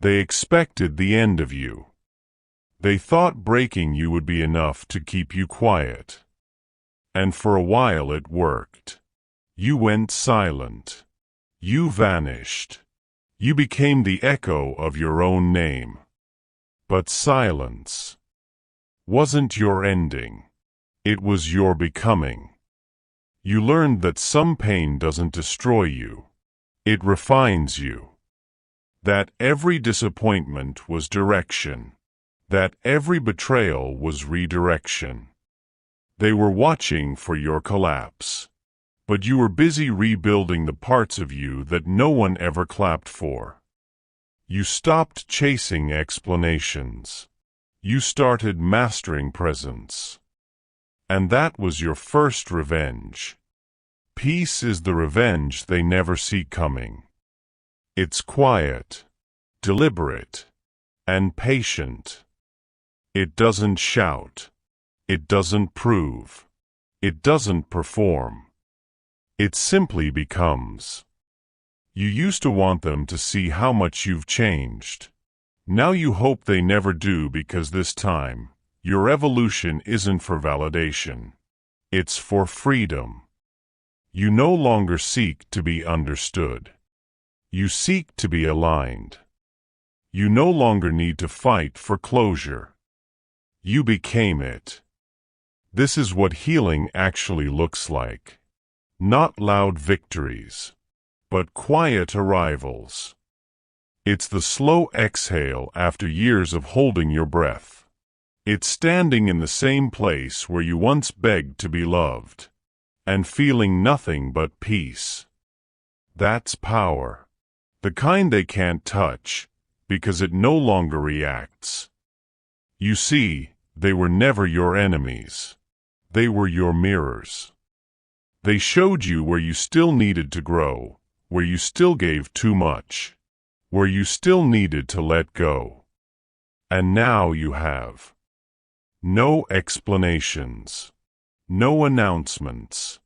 They expected the end of you. They thought breaking you would be enough to keep you quiet. And for a while it worked. You went silent. You vanished. You became the echo of your own name. But silence wasn't your ending. It was your becoming. You learned that some pain doesn't destroy you. It refines you. That every disappointment was direction. That every betrayal was redirection. They were watching for your collapse. But you were busy rebuilding the parts of you that no one ever clapped for. You stopped chasing explanations. You started mastering presence. And that was your first revenge. Peace is the revenge they never see coming. It's quiet, deliberate, and patient. It doesn't shout. It doesn't prove. It doesn't perform. It simply becomes. You used to want them to see how much you've changed. Now you hope they never do, because this time, your evolution isn't for validation. It's for freedom. You no longer seek to be understood. You seek to be aligned. You no longer need to fight for closure. You became it. This is what healing actually looks like. Not loud victories, but quiet arrivals. It's the slow exhale after years of holding your breath. It's standing in the same place where you once begged to be loved, and feeling nothing but peace. That's power. The kind they can't touch, because it no longer reacts. You see, they were never your enemies. They were your mirrors. They showed you where you still needed to grow, where you still gave too much, where you still needed to let go. And now you have. No explanations. No announcements.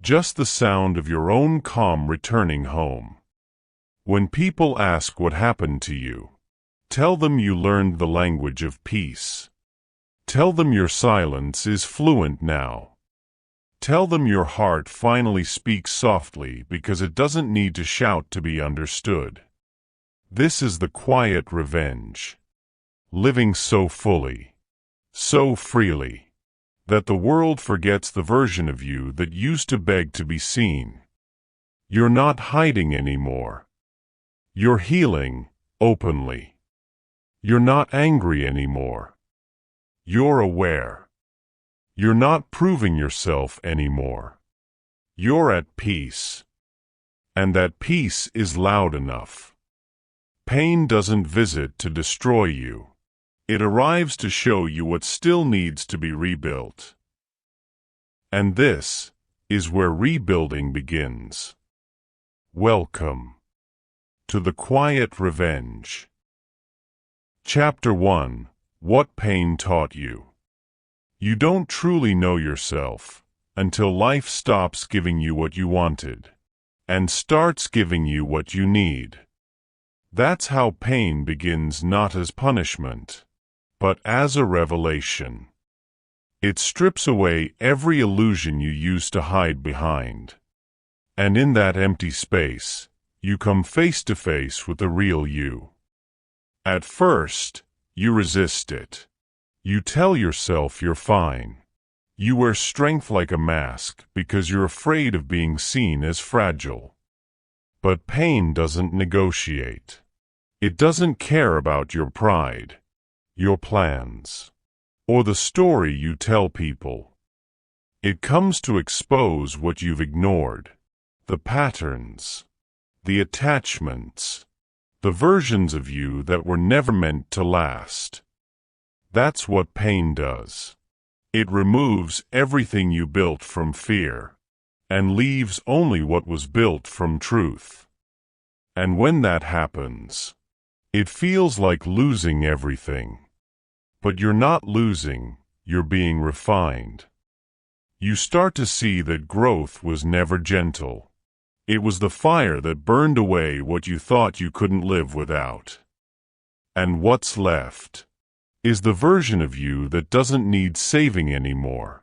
Just the sound of your own calm returning home. When people ask what happened to you, tell them you learned the language of peace. Tell them your silence is fluent now. Tell them your heart finally speaks softly because it doesn't need to shout to be understood. This is the quiet revenge. Living so fully, so freely, that the world forgets the version of you that used to beg to be seen. You're not hiding anymore. You're healing, openly. You're not angry anymore. You're aware. You're not proving yourself anymore. You're at peace. And that peace is loud enough. Pain doesn't visit to destroy you. It arrives to show you what still needs to be rebuilt. And this is where rebuilding begins. Welcome to the quiet revenge. Chapter 1. What pain taught you. You don't truly know yourself until life stops giving you what you wanted and starts giving you what you need. That's how pain begins, not as punishment, but as a revelation. It strips away every illusion you used to hide behind. And in that empty space, you come face to face with the real you. At first, you resist it. You tell yourself you're fine. You wear strength like a mask because you're afraid of being seen as fragile. But pain doesn't negotiate. It doesn't care about your pride, your plans, or the story you tell people. It comes to expose what you've ignored, the patterns, the attachments, the versions of you that were never meant to last. That's what pain does. It removes everything you built from fear, and leaves only what was built from truth. And when that happens, it feels like losing everything. But you're not losing, you're being refined. You start to see that growth was never gentle. It was the fire that burned away what you thought you couldn't live without. And what's left is the version of you that doesn't need saving anymore.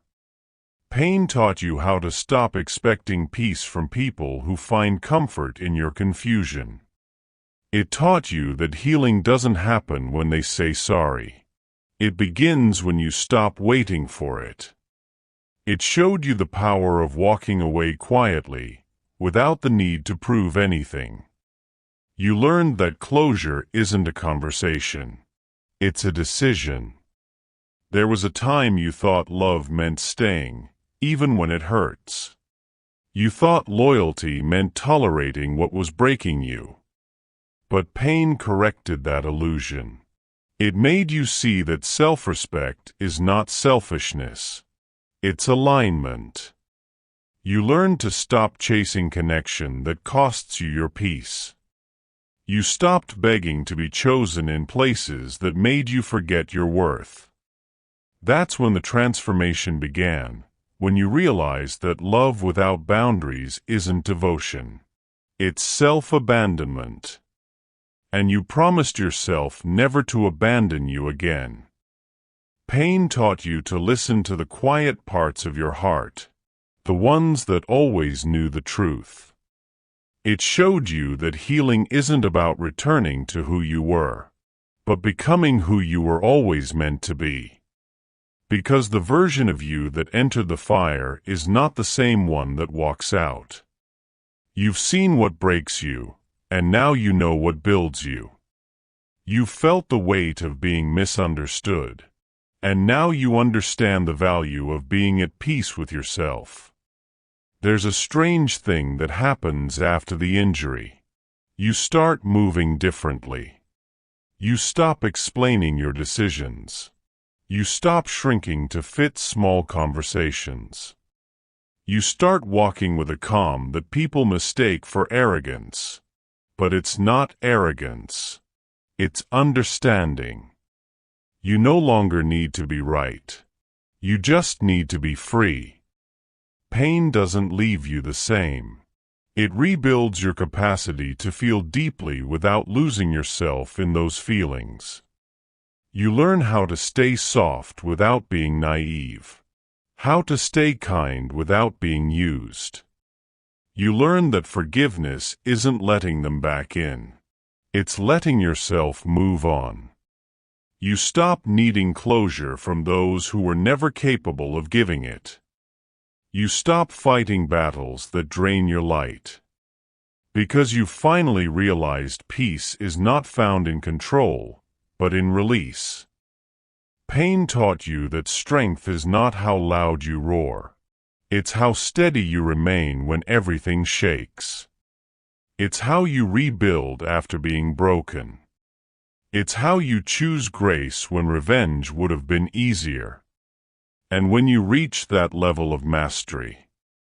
Pain taught you how to stop expecting peace from people who find comfort in your confusion. It taught you that healing doesn't happen when they say sorry. It begins when you stop waiting for it. It showed you the power of walking away quietly, without the need to prove anything. You learned that closure isn't a conversation. It's a decision. There was a time you thought love meant staying, even when it hurts. You thought loyalty meant tolerating what was breaking you. But pain corrected that illusion. It made you see that self-respect is not selfishness. It's alignment. You learned to stop chasing connection that costs you your peace. You stopped begging to be chosen in places that made you forget your worth. That's when the transformation began, when you realized that love without boundaries isn't devotion. It's self-abandonment. And you promised yourself never to abandon you again. Pain taught you to listen to the quiet parts of your heart, the ones that always knew the truth. It showed you that healing isn't about returning to who you were, but becoming who you were always meant to be. Because the version of you that entered the fire is not the same one that walks out. You've seen what breaks you, and now you know what builds you. You felt the weight of being misunderstood, and now you understand the value of being at peace with yourself. There's a strange thing that happens after the injury. You start moving differently. You stop explaining your decisions. You stop shrinking to fit small conversations. You start walking with a calm that people mistake for arrogance. But it's not arrogance. It's understanding. You no longer need to be right. You just need to be free. Pain doesn't leave you the same. It rebuilds your capacity to feel deeply without losing yourself in those feelings. You learn how to stay soft without being naive. How to stay kind without being used. You learn that forgiveness isn't letting them back in. It's letting yourself move on. You stop needing closure from those who were never capable of giving it. You stop fighting battles that drain your light. Because you finally realized peace is not found in control, but in release. Pain taught you that strength is not how loud you roar. It's how steady you remain when everything shakes. It's how you rebuild after being broken. It's how you choose grace when revenge would have been easier. And when you reach that level of mastery,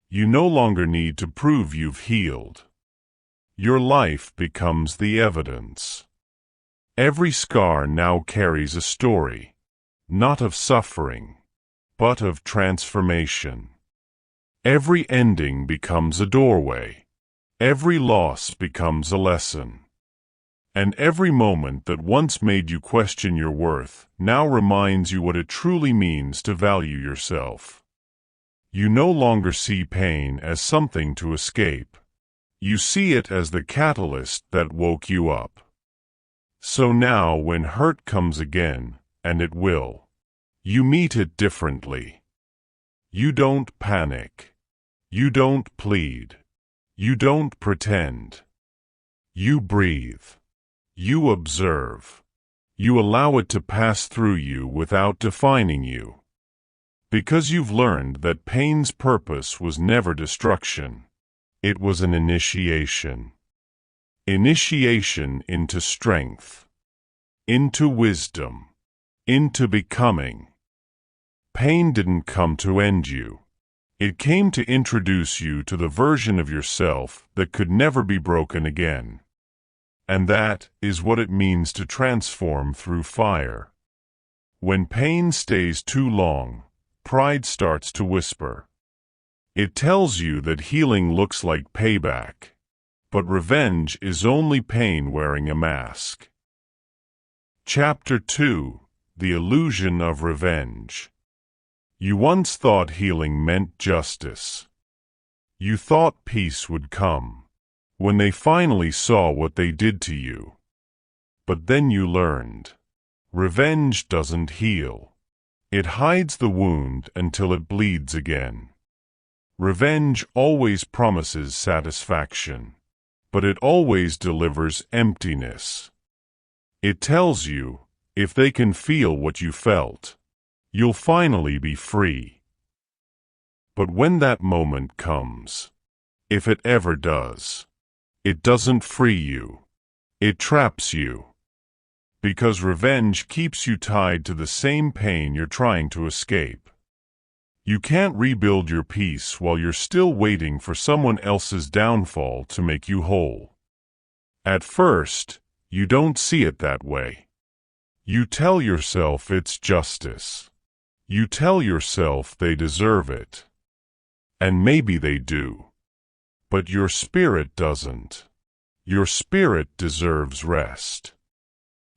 you no longer need to prove you've healed. Your life becomes the evidence. Every scar now carries a story, not of suffering, but of transformation. Every ending becomes a doorway. Every loss becomes a lesson. And every moment that once made you question your worth now reminds you what it truly means to value yourself. You no longer see pain as something to escape. You see it as the catalyst that woke you up. So now when hurt comes again, and it will, you meet it differently. You don't panic. You don't plead. You don't pretend. You breathe. You observe. You allow it to pass through you without defining you. Because you've learned that pain's purpose was never destruction. It was an initiation. Initiation into strength. Into wisdom. Into becoming. Pain didn't come to end you. It came to introduce you to the version of yourself that could never be broken again. And that is what it means to transform through fire. When pain stays too long, pride starts to whisper. It tells you that healing looks like payback, but revenge is only pain wearing a mask. Chapter 2: The Illusion of Revenge. You once thought healing meant justice. You thought peace would come when they finally saw what they did to you. But then you learned. Revenge doesn't heal. It hides the wound until it bleeds again. Revenge always promises satisfaction, but it always delivers emptiness. It tells you, if they can feel what you felt, you'll finally be free. But when that moment comes, if it ever does, it doesn't free you. It traps you. Because revenge keeps you tied to the same pain you're trying to escape. You can't rebuild your peace while you're still waiting for someone else's downfall to make you whole. At first, you don't see it that way. You tell yourself it's justice. You tell yourself they deserve it. And maybe they do. But your spirit doesn't. Your spirit deserves rest.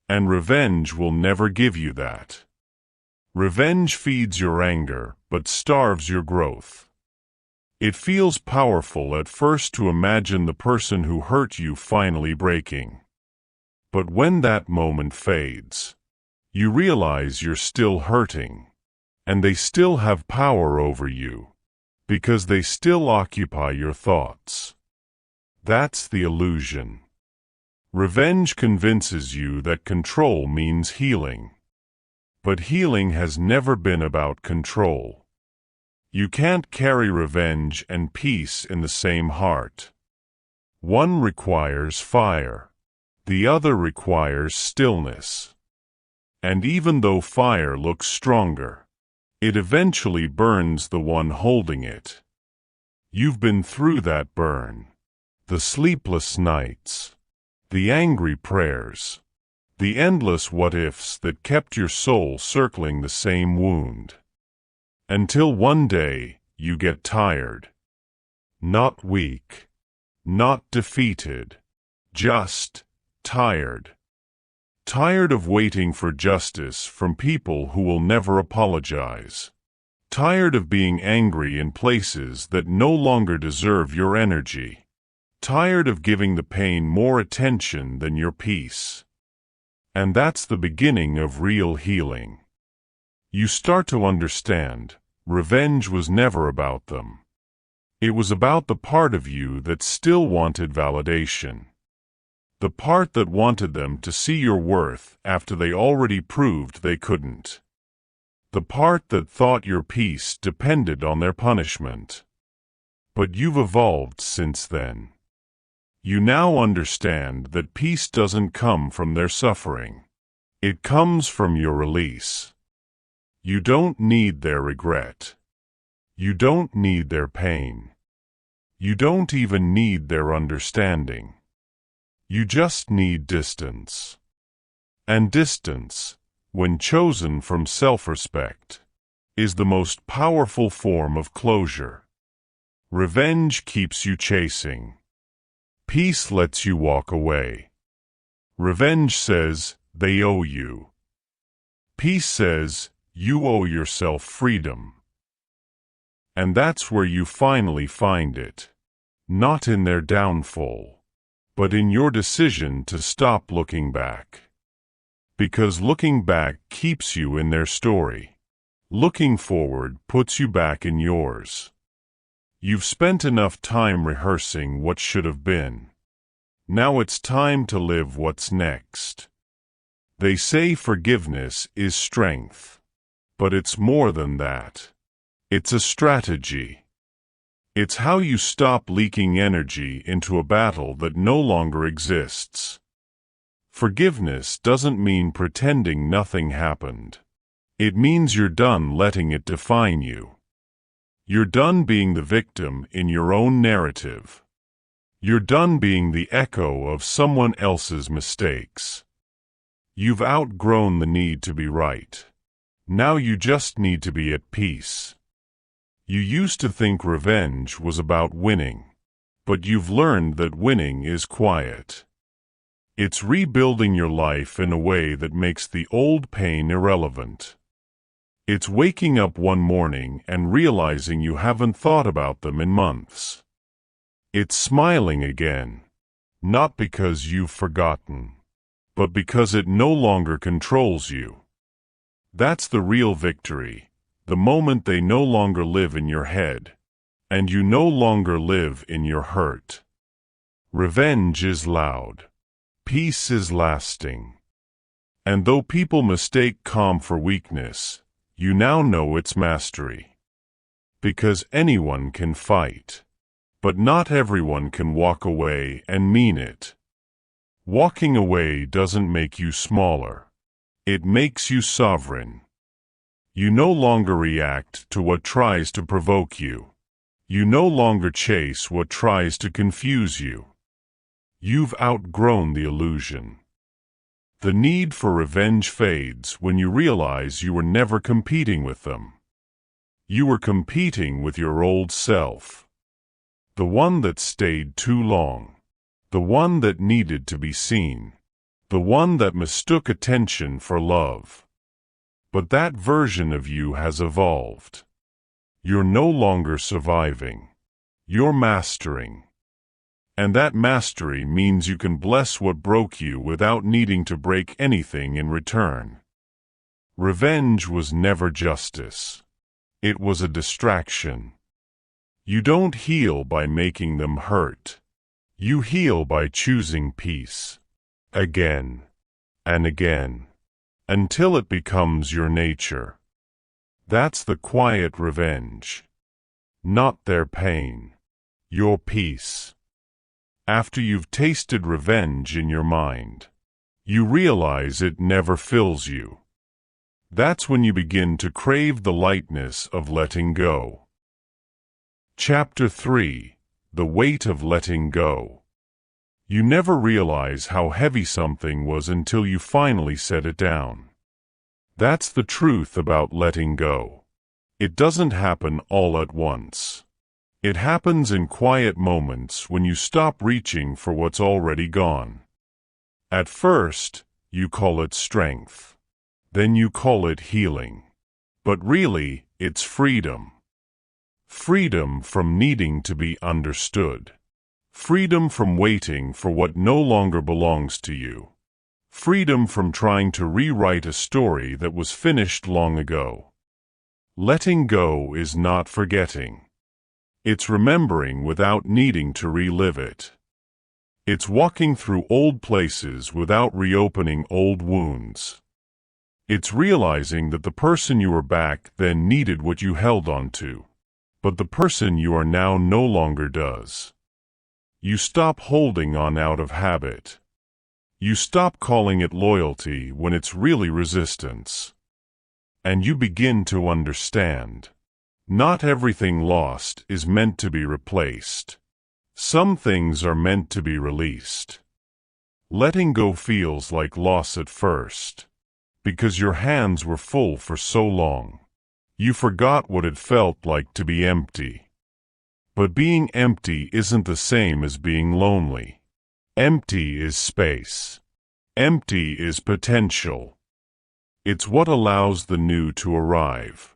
And revenge will never give you that. Revenge feeds your anger, but starves your growth. It feels powerful at first to imagine the person who hurt you finally breaking. But when that moment fades, you realize you're still hurting, and they still have power over you, because they still occupy your thoughts. That's the illusion. Revenge convinces you that control means healing. But healing has never been about control. You can't carry revenge and peace in the same heart. One requires fire. The other requires stillness. And even though fire looks stronger, it eventually burns the one holding it. You've been through that burn. The sleepless nights. The angry prayers. The endless what-ifs that kept your soul circling the same wound. Until one day, you get tired. Not weak. Not defeated. Just tired. Tired of waiting for justice from people who will never apologize. Tired of being angry in places that no longer deserve your energy. Tired of giving the pain more attention than your peace. And that's the beginning of real healing. You start to understand, revenge was never about them. It was about the part of you that still wanted validation. The part that wanted them to see your worth after they already proved they couldn't. The part that thought your peace depended on their punishment. But you've evolved since then. You now understand that peace doesn't come from their suffering. It comes from your release. You don't need their regret. You don't need their pain. You don't even need their understanding. You just need distance. And distance, when chosen from self-respect, is the most powerful form of closure. Revenge keeps you chasing. Peace lets you walk away. Revenge says, they owe you. Peace says, you owe yourself freedom. And that's where you finally find it. Not in their downfall, but in your decision to stop looking back. Because looking back keeps you in their story. Looking forward puts you back in yours. You've spent enough time rehearsing what should have been. Now it's time to live what's next. They say forgiveness is strength. But it's more than that. It's a strategy. It's how you stop leaking energy into a battle that no longer exists. Forgiveness doesn't mean pretending nothing happened. It means you're done letting it define you. You're done being the victim in your own narrative. You're done being the echo of someone else's mistakes. You've outgrown the need to be right. Now you just need to be at peace. You used to think revenge was about winning, but you've learned that winning is quiet. It's rebuilding your life in a way that makes the old pain irrelevant. It's waking up one morning and realizing you haven't thought about them in months. It's smiling again, not because you've forgotten, but because it no longer controls you. That's the real victory, the moment they no longer live in your head, and you no longer live in your hurt. Revenge is loud. Peace is lasting. And though people mistake calm for weakness, you now know it's mastery. Because anyone can fight, but not everyone can walk away and mean it. Walking away doesn't make you smaller. It makes you sovereign. You no longer react to what tries to provoke you. You no longer chase what tries to confuse you. You've outgrown the illusion. The need for revenge fades when you realize you were never competing with them. You were competing with your old self. The one that stayed too long. The one that needed to be seen. The one that mistook attention for love. But that version of you has evolved. You're no longer surviving. You're mastering. And that mastery means you can bless what broke you without needing to break anything in return. Revenge was never justice. It was a distraction. You don't heal by making them hurt. You heal by choosing peace. Again and again. Until it becomes your nature. That's the quiet revenge. Not their pain. Your peace. After you've tasted revenge in your mind, you realize it never fills you. That's when you begin to crave the lightness of letting go. Chapter 3: The Weight of Letting Go. You never realize how heavy something was until you finally set it down. That's the truth about letting go. It doesn't happen all at once. It happens in quiet moments when you stop reaching for what's already gone. At first, you call it strength. Then you call it healing. But really, it's freedom. Freedom from needing to be understood. Freedom from waiting for what no longer belongs to you. Freedom from trying to rewrite a story that was finished long ago. Letting go is not forgetting. It's remembering without needing to relive it. It's walking through old places without reopening old wounds. It's realizing that the person you were back then needed what you held on to, but the person you are now no longer does. You stop holding on out of habit. You stop calling it loyalty when it's really resistance. And you begin to understand. Not everything lost is meant to be replaced. Some things are meant to be released. Letting go feels like loss at first, because your hands were full for so long. You forgot what it felt like to be empty. But being empty isn't the same as being lonely. Empty is space. Empty is potential. It's what allows the new to arrive.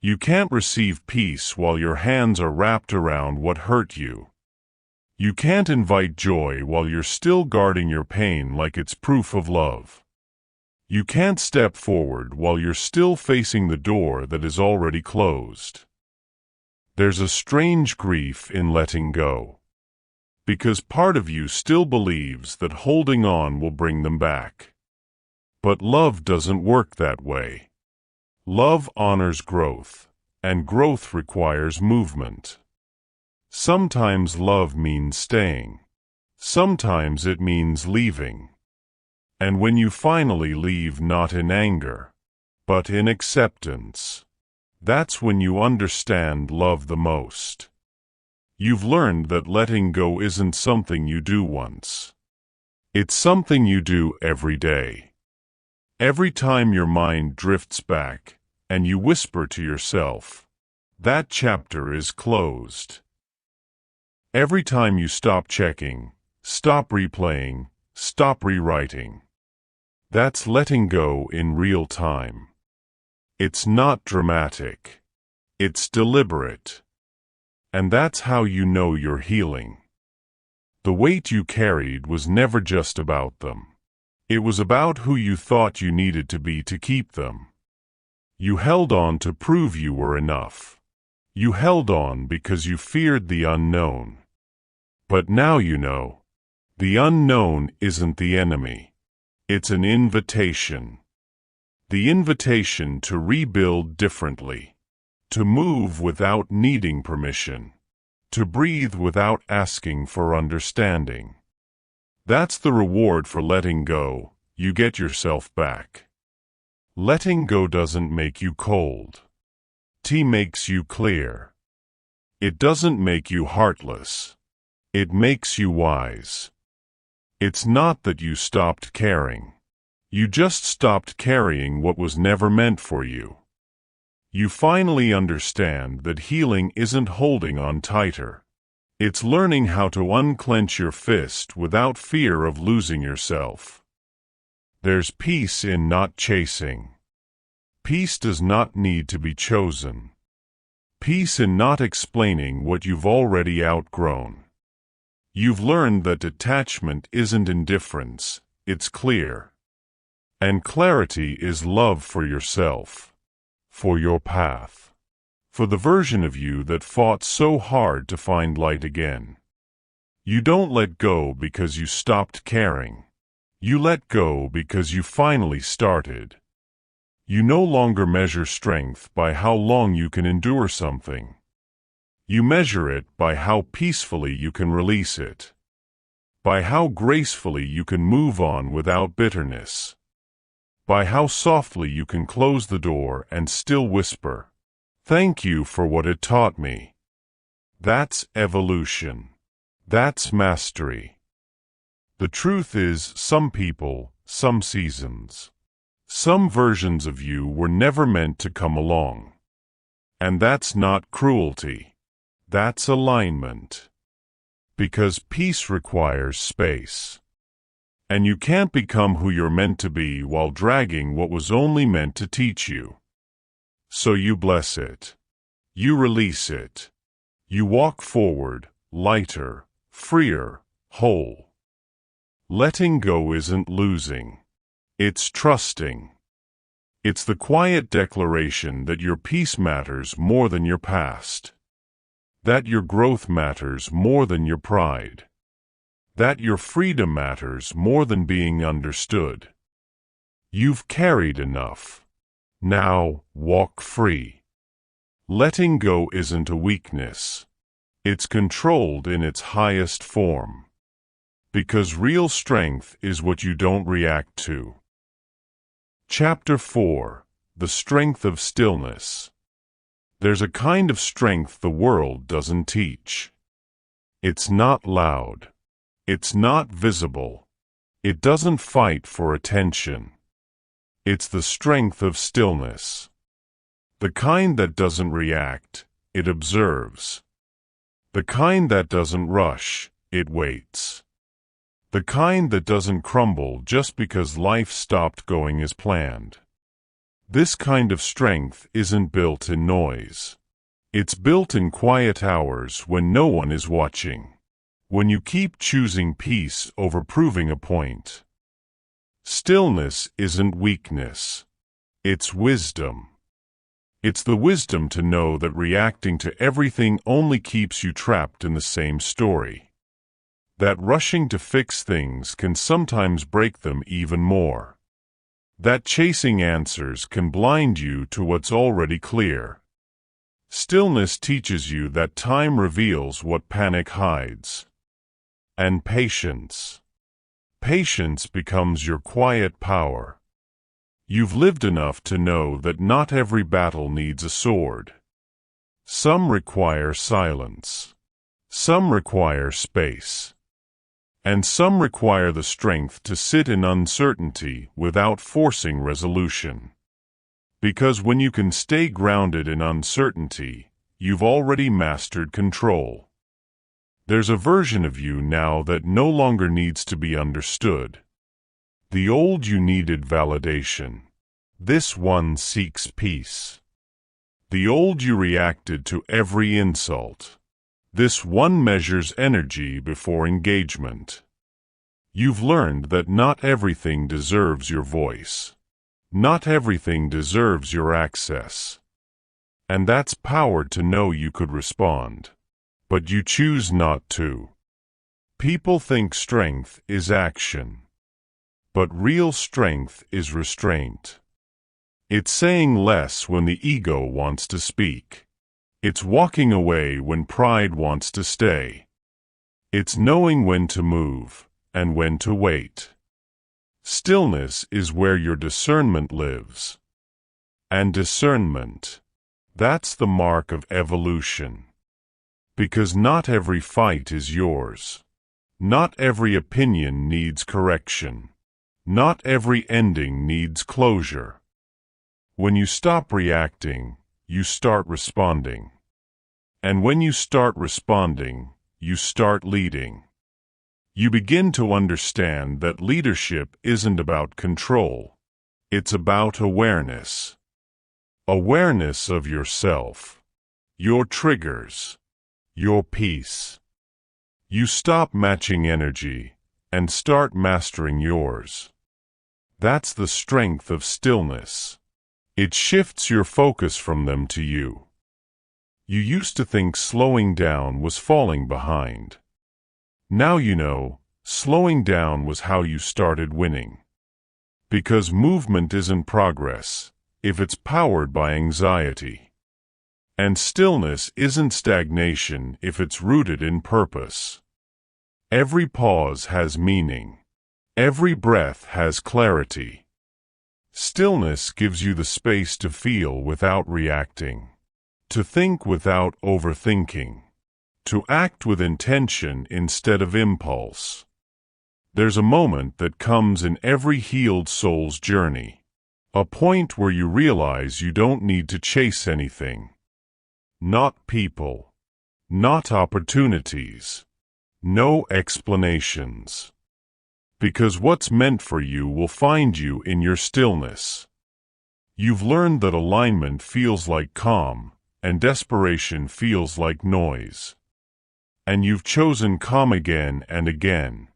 You can't receive peace while your hands are wrapped around what hurt you. You can't invite joy while you're still guarding your pain like it's proof of love. You can't step forward while you're still facing the door that is already closed. There's a strange grief in letting go. Because part of you still believes that holding on will bring them back. But love doesn't work that way. Love honors growth, and growth requires movement. Sometimes love means staying. Sometimes it means leaving. And when you finally leave, not in anger, but in acceptance, that's when you understand love the most. You've learned that letting go isn't something you do once. It's something you do every day. Every time your mind drifts back, and you whisper to yourself, that chapter is closed. Every time you stop checking, stop replaying, Stop rewriting. That's letting go in real time. It's not dramatic. It's deliberate. And that's how you know you're healing. The weight you carried was never just about them. It was about who you thought you needed to be to keep them. You held on to prove you were enough. You held on because you feared the unknown. But now you know. The unknown isn't the enemy. It's an invitation. The invitation to rebuild differently. To move without needing permission. To breathe without asking for understanding. That's the reward for letting go. You get yourself back. Letting go doesn't make you cold. It makes you clear. It doesn't make you heartless. It makes you wise. It's not that you stopped caring. You just stopped carrying what was never meant for you. You finally understand that healing isn't holding on tighter. It's learning how to unclench your fist without fear of losing yourself. There's peace in not chasing. Peace does not need to be chosen. Peace in not explaining what you've already outgrown. You've learned that detachment isn't indifference, it's clear. And clarity is love for yourself, for your path, for the version of you that fought so hard to find light again. You don't let go because you stopped caring. You let go because you finally started. You no longer measure strength by how long you can endure something. You measure it by how peacefully you can release it. By how gracefully you can move on without bitterness. By how softly you can close the door and still whisper, "Thank you for what it taught me." That's evolution. That's mastery. The truth is, some people, some seasons, some versions of you were never meant to come along. And that's not cruelty. That's alignment. Because peace requires space. And you can't become who you're meant to be while dragging what was only meant to teach you. So you bless it. You release it. You walk forward, lighter, freer, whole. Letting go isn't losing. It's trusting. It's the quiet declaration that your peace matters more than your past. That your growth matters more than your pride. That your freedom matters more than being understood. You've carried enough. Now, walk free. Letting go isn't a weakness. It's controlled in its highest form. Because real strength is what you don't react to. Chapter 4: The Strength of Stillness. There's a kind of strength the world doesn't teach. It's not loud. It's not visible. It doesn't fight for attention. It's the strength of stillness. The kind that doesn't react, it observes. The kind that doesn't rush, it waits. The kind that doesn't crumble just because life stopped going as planned. This kind of strength isn't built in noise. It's built in quiet hours when no one is watching. When you keep choosing peace over proving a point. Stillness isn't weakness. It's wisdom. It's the wisdom to know that reacting to everything only keeps you trapped in the same story. That rushing to fix things can sometimes break them even more. That chasing answers can blind you to what's already clear. Stillness teaches you that time reveals what panic hides. And patience. Patience becomes your quiet power. You've lived enough to know that not every battle needs a sword. Some require silence. Some require space. And some require the strength to sit in uncertainty without forcing resolution. Because when you can stay grounded in uncertainty, you've already mastered control. There's a version of you now that no longer needs to be understood. The old you needed validation. This one seeks peace. The old you reacted to every insult. This one measures energy before engagement. You've learned that not everything deserves your voice. Not everything deserves your access. And that's power to know you could respond. But you choose not to. People think strength is action. But real strength is restraint. It's saying less when the ego wants to speak. It's walking away when pride wants to stay. It's knowing when to move and when to wait. Stillness is where your discernment lives. And discernment, that's the mark of evolution. Because not every fight is yours. Not every opinion needs correction. Not every ending needs closure. When you stop reacting, you start responding. And when you start responding, you start leading. You begin to understand that leadership isn't about control. It's about awareness. Awareness of yourself, your triggers, your peace. You stop matching energy and start mastering yours. That's the strength of stillness. It shifts your focus from them to you. You used to think slowing down was falling behind. Now you know, slowing down was how you started winning. Because movement isn't progress if it's powered by anxiety. And stillness isn't stagnation if it's rooted in purpose. Every pause has meaning. Every breath has clarity. Stillness gives you the space to feel without reacting, to think without overthinking, to act with intention instead of impulse. There's a moment that comes in every healed soul's journey, a point where you realize you don't need to chase anything. Not people, not opportunities, no explanations. Because what's meant for you will find you in your stillness. You've learned that alignment feels like calm, and desperation feels like noise. And you've chosen calm again and again,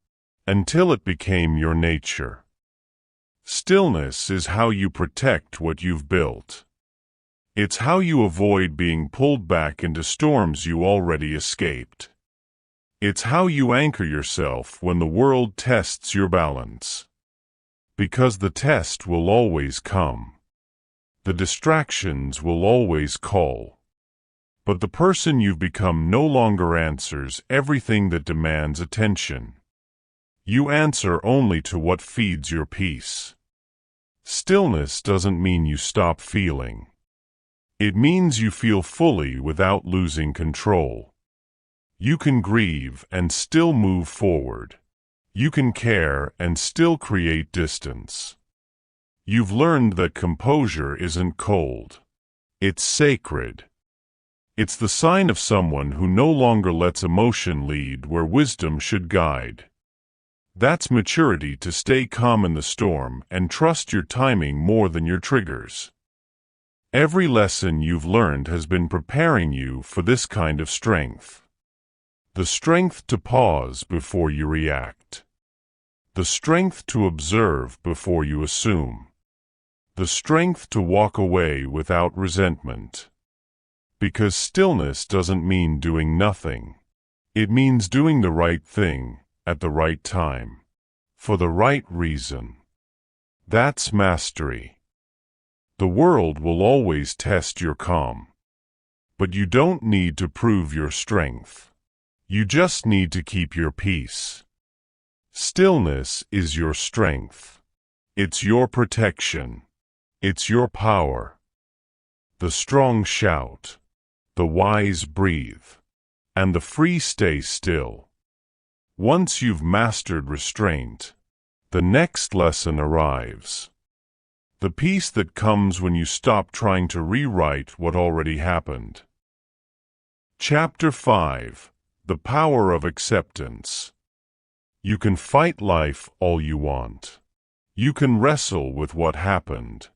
until it became your nature. Stillness is how you protect what you've built. It's how you avoid being pulled back into storms you already escaped. It's how you anchor yourself when the world tests your balance. Because the test will always come. The distractions will always call. But the person you've become no longer answers everything that demands attention. You answer only to what feeds your peace. Stillness doesn't mean you stop feeling. It means you feel fully without losing control. You can grieve and still move forward. You can care and still create distance. You've learned that composure isn't cold. It's sacred. It's the sign of someone who no longer lets emotion lead where wisdom should guide. That's maturity, to stay calm in the storm and trust your timing more than your triggers. Every lesson you've learned has been preparing you for this kind of strength. The strength to pause before you react. The strength to observe before you assume. The strength to walk away without resentment. Because stillness doesn't mean doing nothing. It means doing the right thing, at the right time. For the right reason. That's mastery. The world will always test your calm. But you don't need to prove your strength. You just need to keep your peace. Stillness is your strength. It's your protection. It's your power. The strong shout. The wise breathe. And the free stay still. Once you've mastered restraint, the next lesson arrives. The peace that comes when you stop trying to rewrite what already happened. Chapter 5. The power of acceptance. You can fight life all you want. You can wrestle with what happened,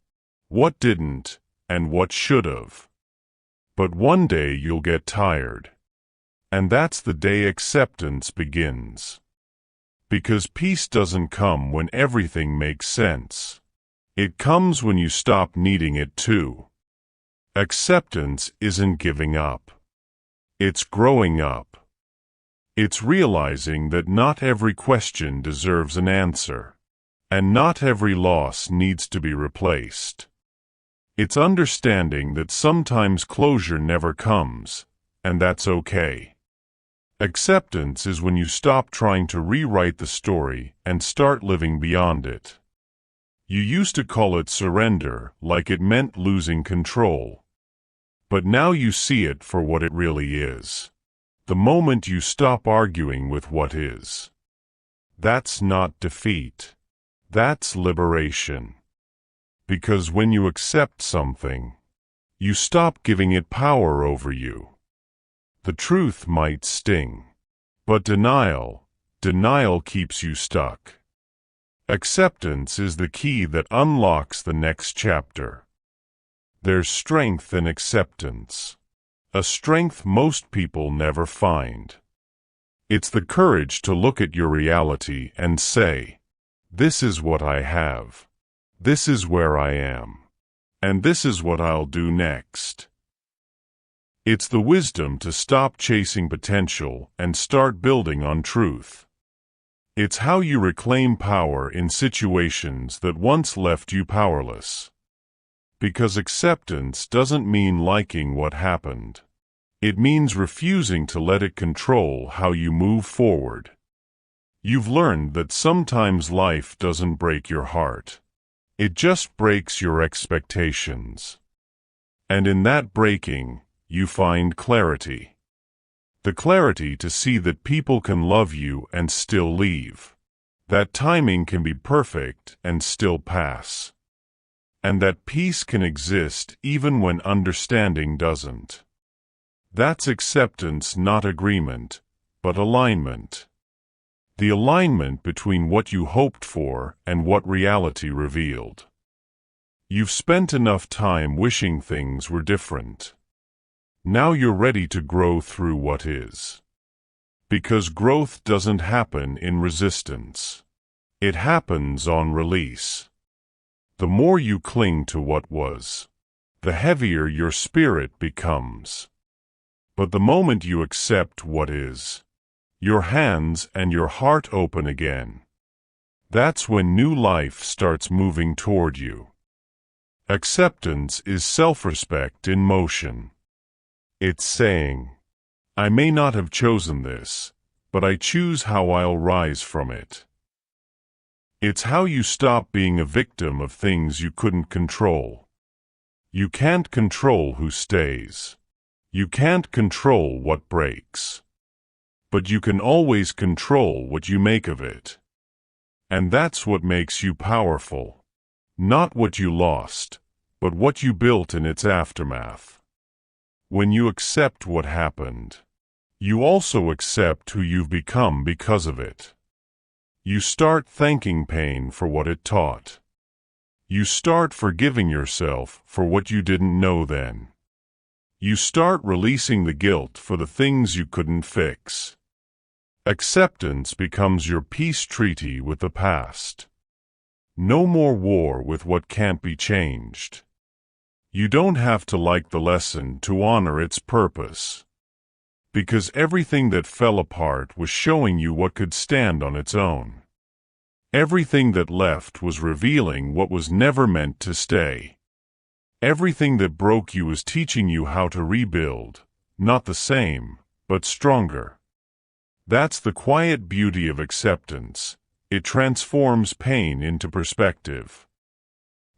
what didn't, and what should've. But one day you'll get tired. And that's the day acceptance begins. Because peace doesn't come when everything makes sense. It comes when you stop needing it to. Acceptance isn't giving up. It's growing up. It's realizing that not every question deserves an answer, and not every loss needs to be replaced. It's understanding that sometimes closure never comes, and that's okay. Acceptance is when you stop trying to rewrite the story and start living beyond it. You used to call it surrender, like it meant losing control. But now you see it for what it really is. The moment you stop arguing with what is. That's not defeat. That's liberation. Because when you accept something, you stop giving it power over you. The truth might sting, but denial keeps you stuck. Acceptance is the key that unlocks the next chapter. There's strength in acceptance, a strength most people never find. It's the courage to look at your reality and say, this is what I have, this is where I am, and this is what I'll do next. It's the wisdom to stop chasing potential and start building on truth. It's how you reclaim power in situations that once left you powerless. Because acceptance doesn't mean liking what happened. It means refusing to let it control how you move forward. You've learned that sometimes life doesn't break your heart. It just breaks your expectations. And in that breaking, you find clarity. The clarity to see that people can love you and still leave. That timing can be perfect and still pass. And that peace can exist even when understanding doesn't. That's acceptance, not agreement, but alignment. The alignment between what you hoped for and what reality revealed. You've spent enough time wishing things were different. Now you're ready to grow through what is. Because growth doesn't happen in resistance. It happens on release. The more you cling to what was, the heavier your spirit becomes. But the moment you accept what is, your hands and your heart open again. That's when new life starts moving toward you. Acceptance is self-respect in motion. It's saying, I may not have chosen this, but I choose how I'll rise from it. It's how you stop being a victim of things you couldn't control. You can't control who stays. You can't control what breaks. But you can always control what you make of it. And that's what makes you powerful. Not what you lost, but what you built in its aftermath. When you accept what happened, you also accept who you've become because of it. You start thanking pain for what it taught. You start forgiving yourself for what you didn't know then. You start releasing the guilt for the things you couldn't fix. Acceptance becomes your peace treaty with the past. No more war with what can't be changed. You don't have to like the lesson to honor its purpose. Because everything that fell apart was showing you what could stand on its own. Everything that left was revealing what was never meant to stay. Everything that broke you was teaching you how to rebuild, not the same, but stronger. That's the quiet beauty of acceptance. It transforms pain into perspective.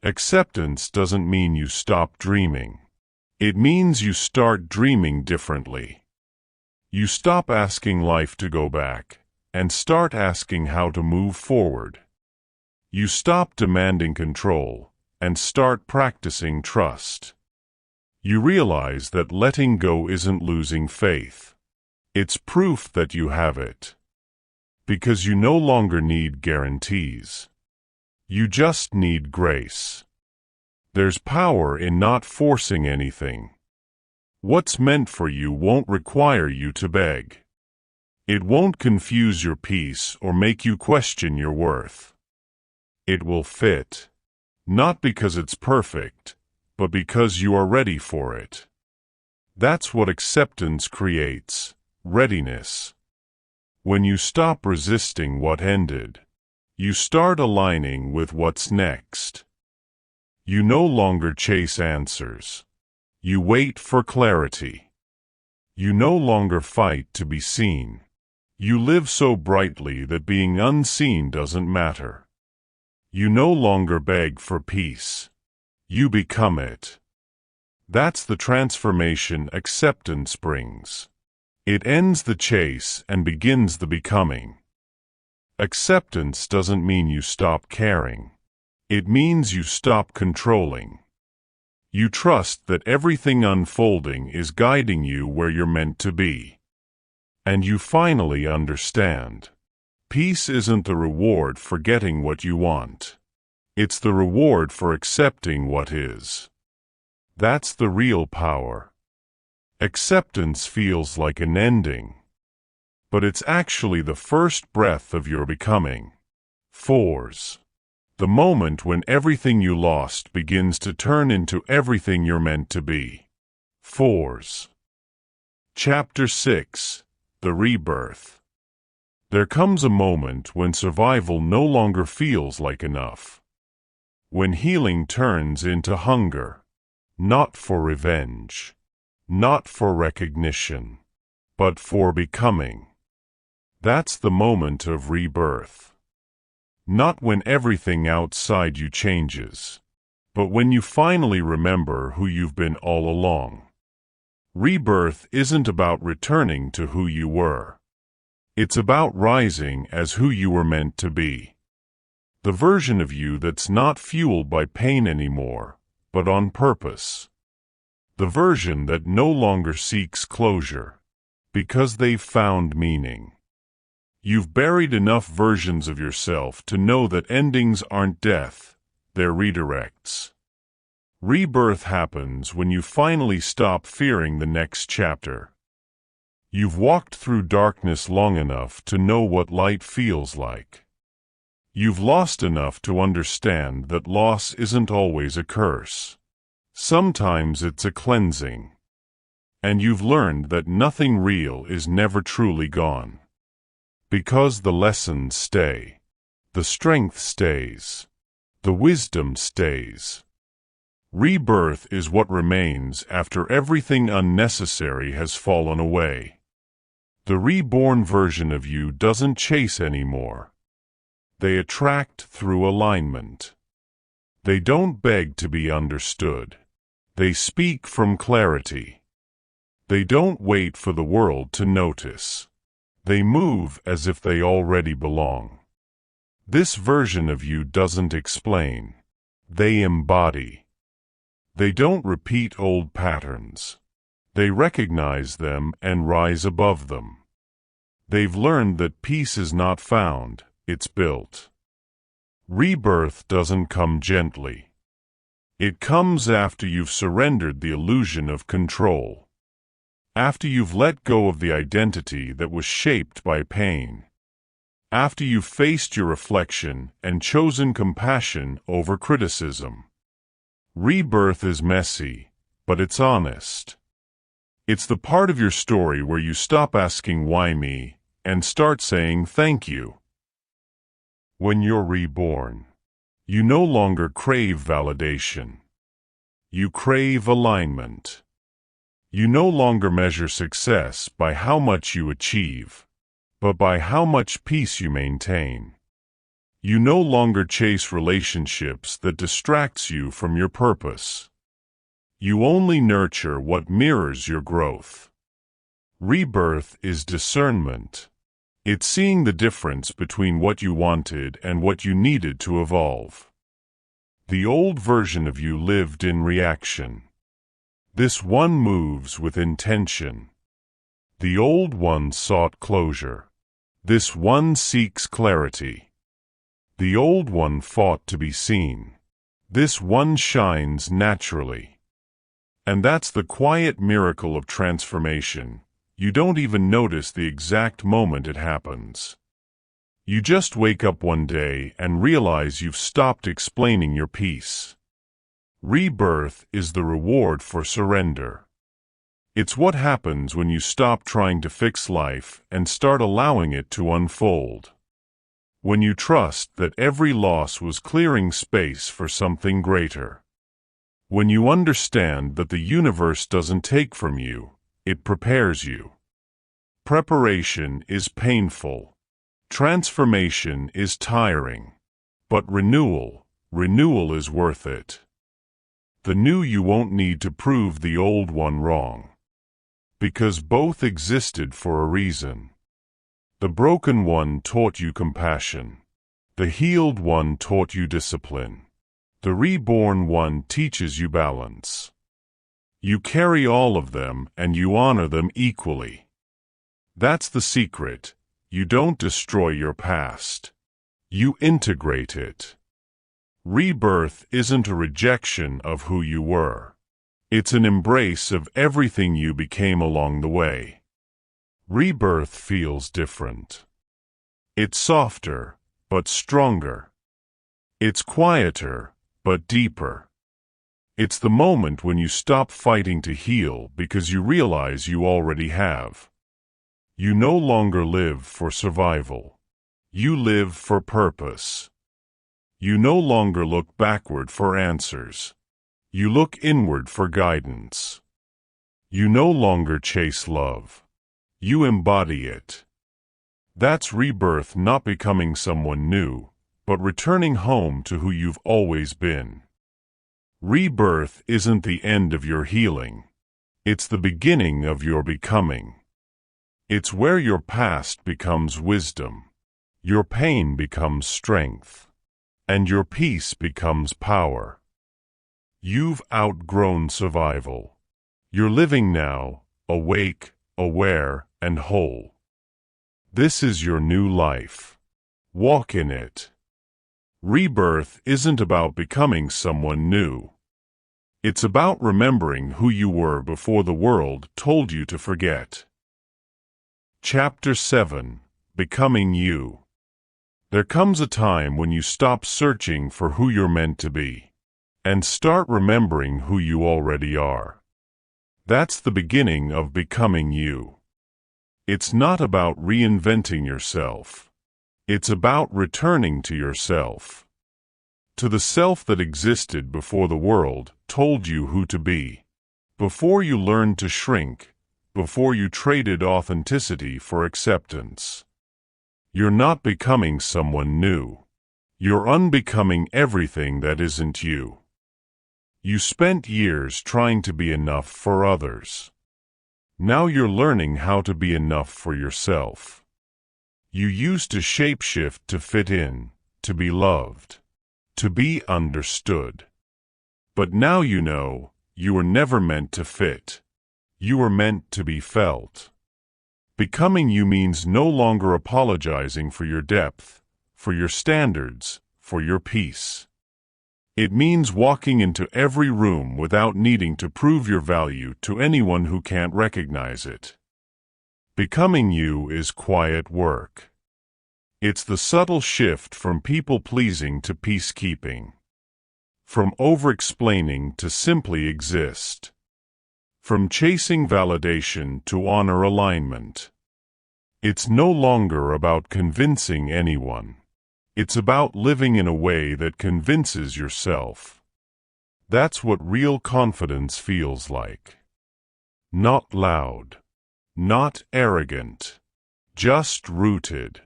Acceptance doesn't mean you stop dreaming. It means you start dreaming differently. You stop asking life to go back, and start asking how to move forward. You stop demanding control, and start practicing trust. You realize that letting go isn't losing faith. It's proof that you have it. Because you no longer need guarantees. You just need grace. There's power in not forcing anything. What's meant for you won't require you to beg. It won't confuse your peace or make you question your worth. It will fit. Not because it's perfect, but because you are ready for it. That's what acceptance creates, readiness. When you stop resisting what ended, you start aligning with what's next. You no longer chase answers. You wait for clarity. You no longer fight to be seen. You live so brightly that being unseen doesn't matter. You no longer beg for peace. You become it. That's the transformation acceptance brings. It ends the chase and begins the becoming. Acceptance doesn't mean you stop caring. It means you stop controlling. You trust that everything unfolding is guiding you where you're meant to be. And you finally understand. Peace isn't the reward for getting what you want. It's the reward for accepting what is. That's the real power. Acceptance feels like an ending. But it's actually the first breath of your becoming. Fours. The moment when everything you lost begins to turn into everything you're meant to be. Fours. Chapter 6. The Rebirth. There comes a moment when survival no longer feels like enough. When healing turns into hunger. Not for revenge. Not for recognition. But for becoming. That's the moment of rebirth. Not when everything outside you changes, but when you finally remember who you've been all along. Rebirth isn't about returning to who you were. It's about rising as who you were meant to be. The version of you that's not fueled by pain anymore, but on purpose. The version that no longer seeks closure, because they've found meaning. You've buried enough versions of yourself to know that endings aren't death, they're redirects. Rebirth happens when you finally stop fearing the next chapter. You've walked through darkness long enough to know what light feels like. You've lost enough to understand that loss isn't always a curse. Sometimes it's a cleansing. And you've learned that nothing real is never truly gone. Because the lessons stay. The strength stays. The wisdom stays. Rebirth is what remains after everything unnecessary has fallen away. The reborn version of you doesn't chase anymore. They attract through alignment. They don't beg to be understood. They speak from clarity. They don't wait for the world to notice. They move as if they already belong. This version of you doesn't explain. They embody. They don't repeat old patterns. They recognize them and rise above them. They've learned that peace is not found, it's built. Rebirth doesn't come gently. It comes after you've surrendered the illusion of control. After you've let go of the identity that was shaped by pain. After you've faced your reflection and chosen compassion over criticism. Rebirth is messy, but it's honest. It's the part of your story where you stop asking why me and start saying thank you. When you're reborn, you no longer crave validation. You crave alignment. You no longer measure success by how much you achieve, but by how much peace you maintain. You no longer chase relationships that distracts you from your purpose. You only nurture what mirrors your growth. Rebirth is discernment. It's seeing the difference between what you wanted and what you needed to evolve. The old version of you lived in reaction. This one moves with intention. The old one sought closure. This one seeks clarity. The old one fought to be seen. This one shines naturally. And that's the quiet miracle of transformation. You don't even notice the exact moment it happens. You just wake up one day and realize you've stopped explaining your piece. Rebirth is the reward for surrender. It's what happens when you stop trying to fix life and start allowing it to unfold. When you trust that every loss was clearing space for something greater. When you understand that the universe doesn't take from you, it prepares you. Preparation is painful. Transformation is tiring. But renewal is worth it. The new you won't need to prove the old one wrong. Because both existed for a reason. The broken one taught you compassion. The healed one taught you discipline. The reborn one teaches you balance. You carry all of them and you honor them equally. That's the secret. You don't destroy your past. You integrate it. Rebirth isn't a rejection of who you were. It's an embrace of everything you became along the way. Rebirth feels different. It's softer, but stronger. It's quieter, but deeper. It's the moment when you stop fighting to heal because you realize you already have. You no longer live for survival. You live for purpose. You no longer look backward for answers. You look inward for guidance. You no longer chase love. You embody it. That's rebirth, not becoming someone new, but returning home to who you've always been. Rebirth isn't the end of your healing. It's the beginning of your becoming. It's where your past becomes wisdom, your pain becomes strength, and your peace becomes power. You've outgrown survival. You're living now, awake, aware, and whole. This is your new life. Walk in it. Rebirth isn't about becoming someone new. It's about remembering who you were before the world told you to forget. Chapter 7. Becoming You. There comes a time when you stop searching for who you're meant to be, and start remembering who you already are. That's the beginning of becoming you. It's not about reinventing yourself. It's about returning to yourself. To the self that existed before the world told you who to be. Before you learned to shrink, before you traded authenticity for acceptance. You're not becoming someone new. You're unbecoming everything that isn't you. You spent years trying to be enough for others. Now you're learning how to be enough for yourself. You used to shapeshift to fit in, to be loved, to be understood. But now you know, you were never meant to fit. You were meant to be felt. Becoming you means no longer apologizing for your depth, for your standards, for your peace. It means walking into every room without needing to prove your value to anyone who can't recognize it. Becoming you is quiet work. It's the subtle shift from people-pleasing to peacekeeping. From over-explaining to simply exist. From chasing validation to honor alignment. It's no longer about convincing anyone. It's about living in a way that convinces yourself. That's what real confidence feels like. Not loud. Not arrogant. Just rooted.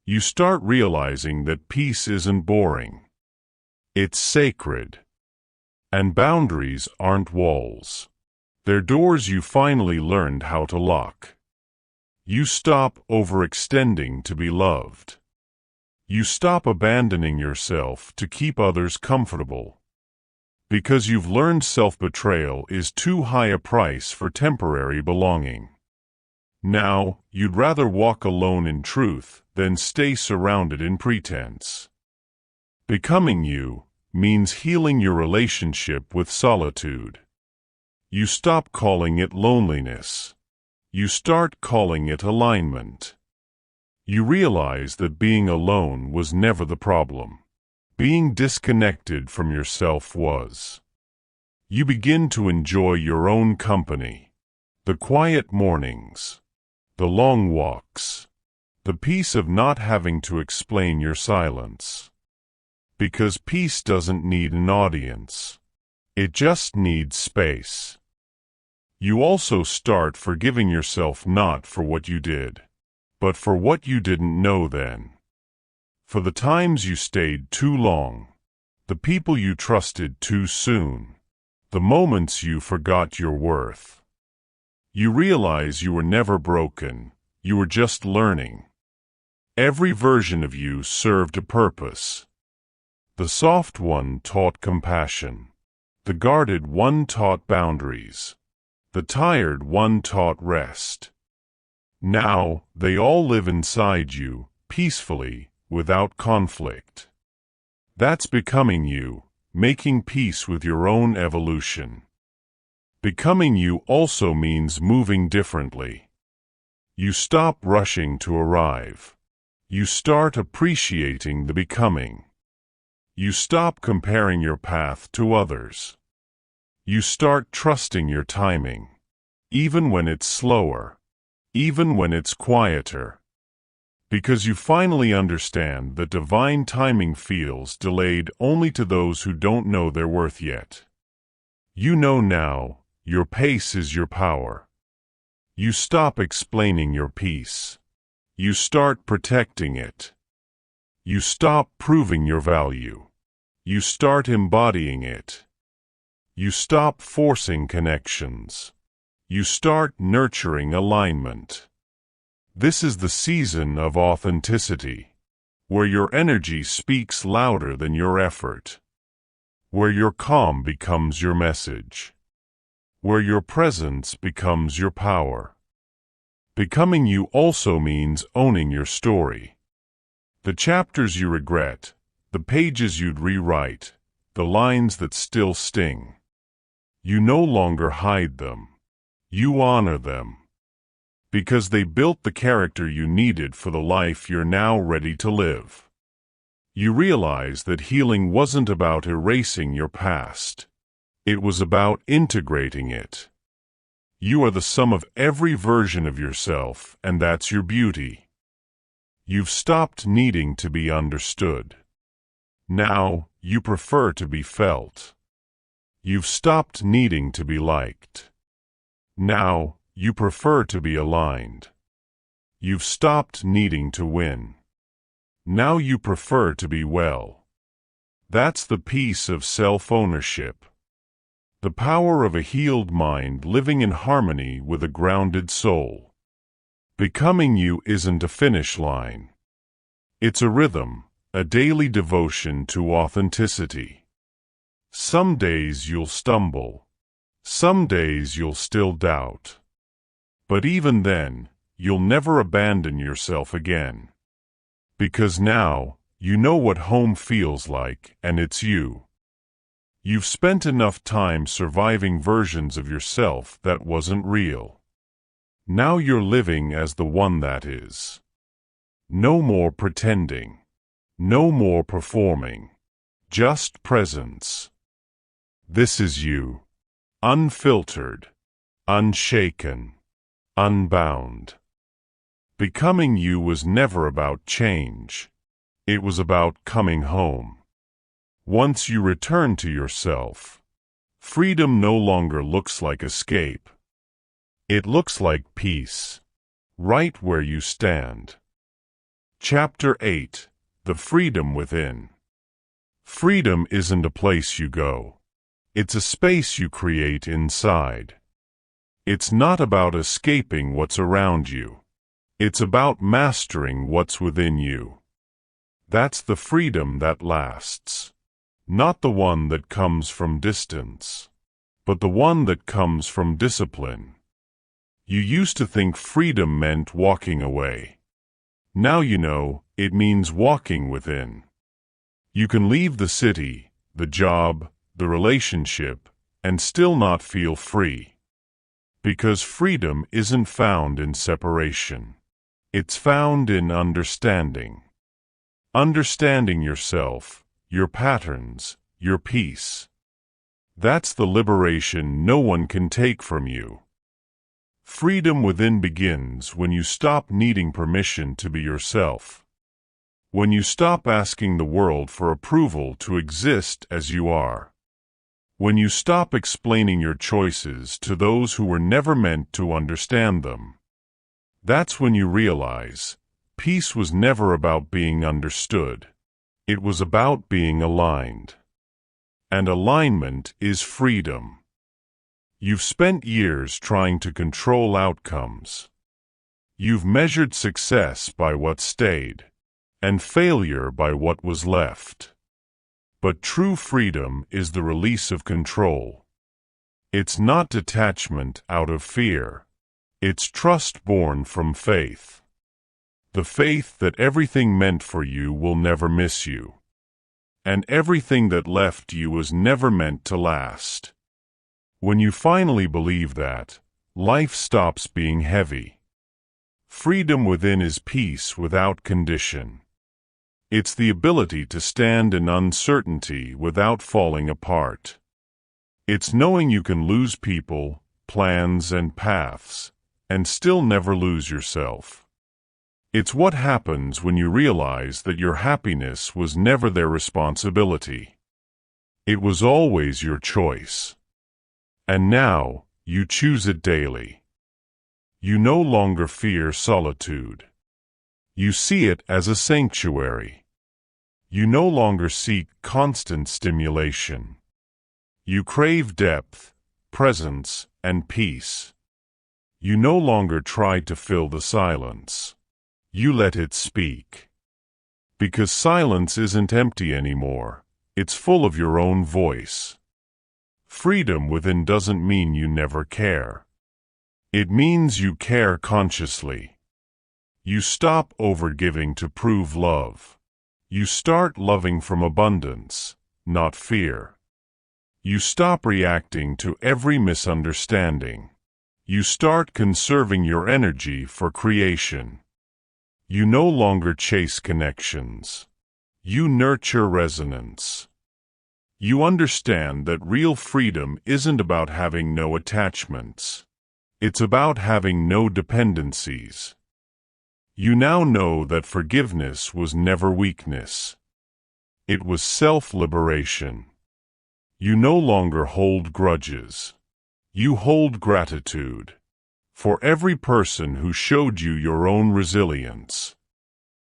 You start realizing that peace isn't boring. It's sacred. And boundaries aren't walls. They're doors you finally learned how to lock. You stop overextending to be loved. You stop abandoning yourself to keep others comfortable. Because you've learned self-betrayal is too high a price for temporary belonging. Now, you'd rather walk alone in truth than stay surrounded in pretense. Becoming you means healing your relationship with solitude. You stop calling it loneliness. You start calling it alignment. You realize that being alone was never the problem. Being disconnected from yourself was. You begin to enjoy your own company. The quiet mornings. The long walks. The peace of not having to explain your silence. Because peace doesn't need an audience. It just needs space. You also start forgiving yourself not for what you did, but for what you didn't know then. For the times you stayed too long, the people you trusted too soon, the moments you forgot your worth. You realize you were never broken, you were just learning. Every version of you served a purpose. The soft one taught compassion. The guarded one taught boundaries. The tired one taught rest. Now, they all live inside you, peacefully, without conflict. That's becoming you, making peace with your own evolution. Becoming you also means moving differently. You stop rushing to arrive. You start appreciating the becoming. You stop comparing your path to others. You start trusting your timing, even when it's slower, even when it's quieter. Because you finally understand that divine timing feels delayed only to those who don't know their worth yet. You know now, your pace is your power. You stop explaining your peace. You start protecting it. You stop proving your value. You start embodying it. You stop forcing connections. You start nurturing alignment. This is the season of authenticity, where your energy speaks louder than your effort, where your calm becomes your message, where your presence becomes your power. Becoming you also means owning your story. The chapters you regret, the pages you'd rewrite, the lines that still sting. You no longer hide them. You honor them. Because they built the character you needed for the life you're now ready to live. You realize that healing wasn't about erasing your past. It was about integrating it. You are the sum of every version of yourself, and that's your beauty. You've stopped needing to be understood. Now, you prefer to be felt. You've stopped needing to be liked. Now, you prefer to be aligned. You've stopped needing to win. Now you prefer to be well. That's the peace of self-ownership. The power of a healed mind living in harmony with a grounded soul. Becoming you isn't a finish line. It's a rhythm, a daily devotion to authenticity. Some days you'll stumble. Some days you'll still doubt. But even then, you'll never abandon yourself again. Because now, you know what home feels like, and it's you. You've spent enough time surviving versions of yourself that wasn't real. Now you're living as the one that is. No more pretending. No more performing. Just presence. This is you. Unfiltered. Unshaken. Unbound. Becoming you was never about change. It was about coming home. Once you return to yourself, freedom no longer looks like escape. It looks like peace, right where you stand. Chapter 8. The Freedom Within. Freedom isn't a place you go. It's a space you create inside. It's not about escaping what's around you. It's about mastering what's within you. That's the freedom that lasts. Not the one that comes from distance, but the one that comes from discipline. You used to think freedom meant walking away. Now you know it means walking within. You can leave the city, the job, the relationship, and still not feel free. Because freedom isn't found in separation. It's found in understanding. Understanding yourself, your patterns, your peace. That's the liberation no one can take from you. Freedom within begins when you stop needing permission to be yourself. When you stop asking the world for approval to exist as you are. When you stop explaining your choices to those who were never meant to understand them. That's when you realize peace was never about being understood. It was about being aligned. And alignment is freedom. You've spent years trying to control outcomes. You've measured success by what stayed, and failure by what was left. But true freedom is the release of control. It's not detachment out of fear. It's trust born from faith. The faith that everything meant for you will never miss you. And everything that left you was never meant to last. When you finally believe that, life stops being heavy. Freedom within is peace without condition. It's the ability to stand in uncertainty without falling apart. It's knowing you can lose people, plans, and paths, and still never lose yourself. It's what happens when you realize that your happiness was never their responsibility. It was always your choice. And now, you choose it daily. You no longer fear solitude. You see it as a sanctuary. You no longer seek constant stimulation. You crave depth, presence, and peace. You no longer try to fill the silence. You let it speak. Because silence isn't empty anymore. It's full of your own voice. Freedom within doesn't mean you never care. It means you care consciously. You stop overgiving to prove love. You start loving from abundance, not fear. You stop reacting to every misunderstanding. You start conserving your energy for creation. You no longer chase connections. You nurture resonance. You understand that real freedom isn't about having no attachments. It's about having no dependencies. You now know that forgiveness was never weakness. It was self-liberation. You no longer hold grudges. You hold gratitude. For every person who showed you your own resilience.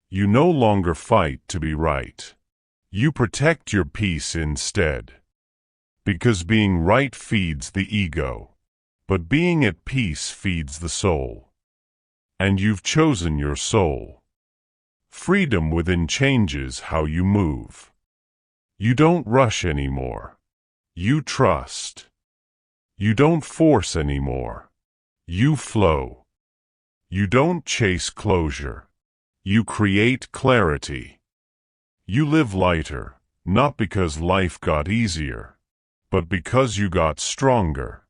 You no longer fight to be right. You protect your peace instead. Because being right feeds the ego. But being at peace feeds the soul. And you've chosen your soul. Freedom within changes how you move. You don't rush anymore. You trust. You don't force anymore. You flow. You don't chase closure. You create clarity. You live lighter, not because life got easier, but because you got stronger.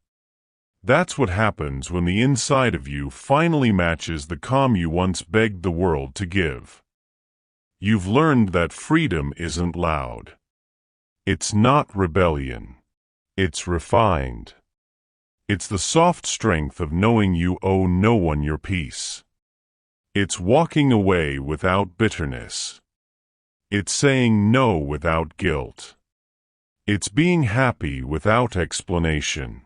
That's what happens when the inside of you finally matches the calm you once begged the world to give. You've learned that freedom isn't loud. It's not rebellion. It's refined. It's the soft strength of knowing you owe no one your peace. It's walking away without bitterness. It's saying no without guilt. It's being happy without explanation.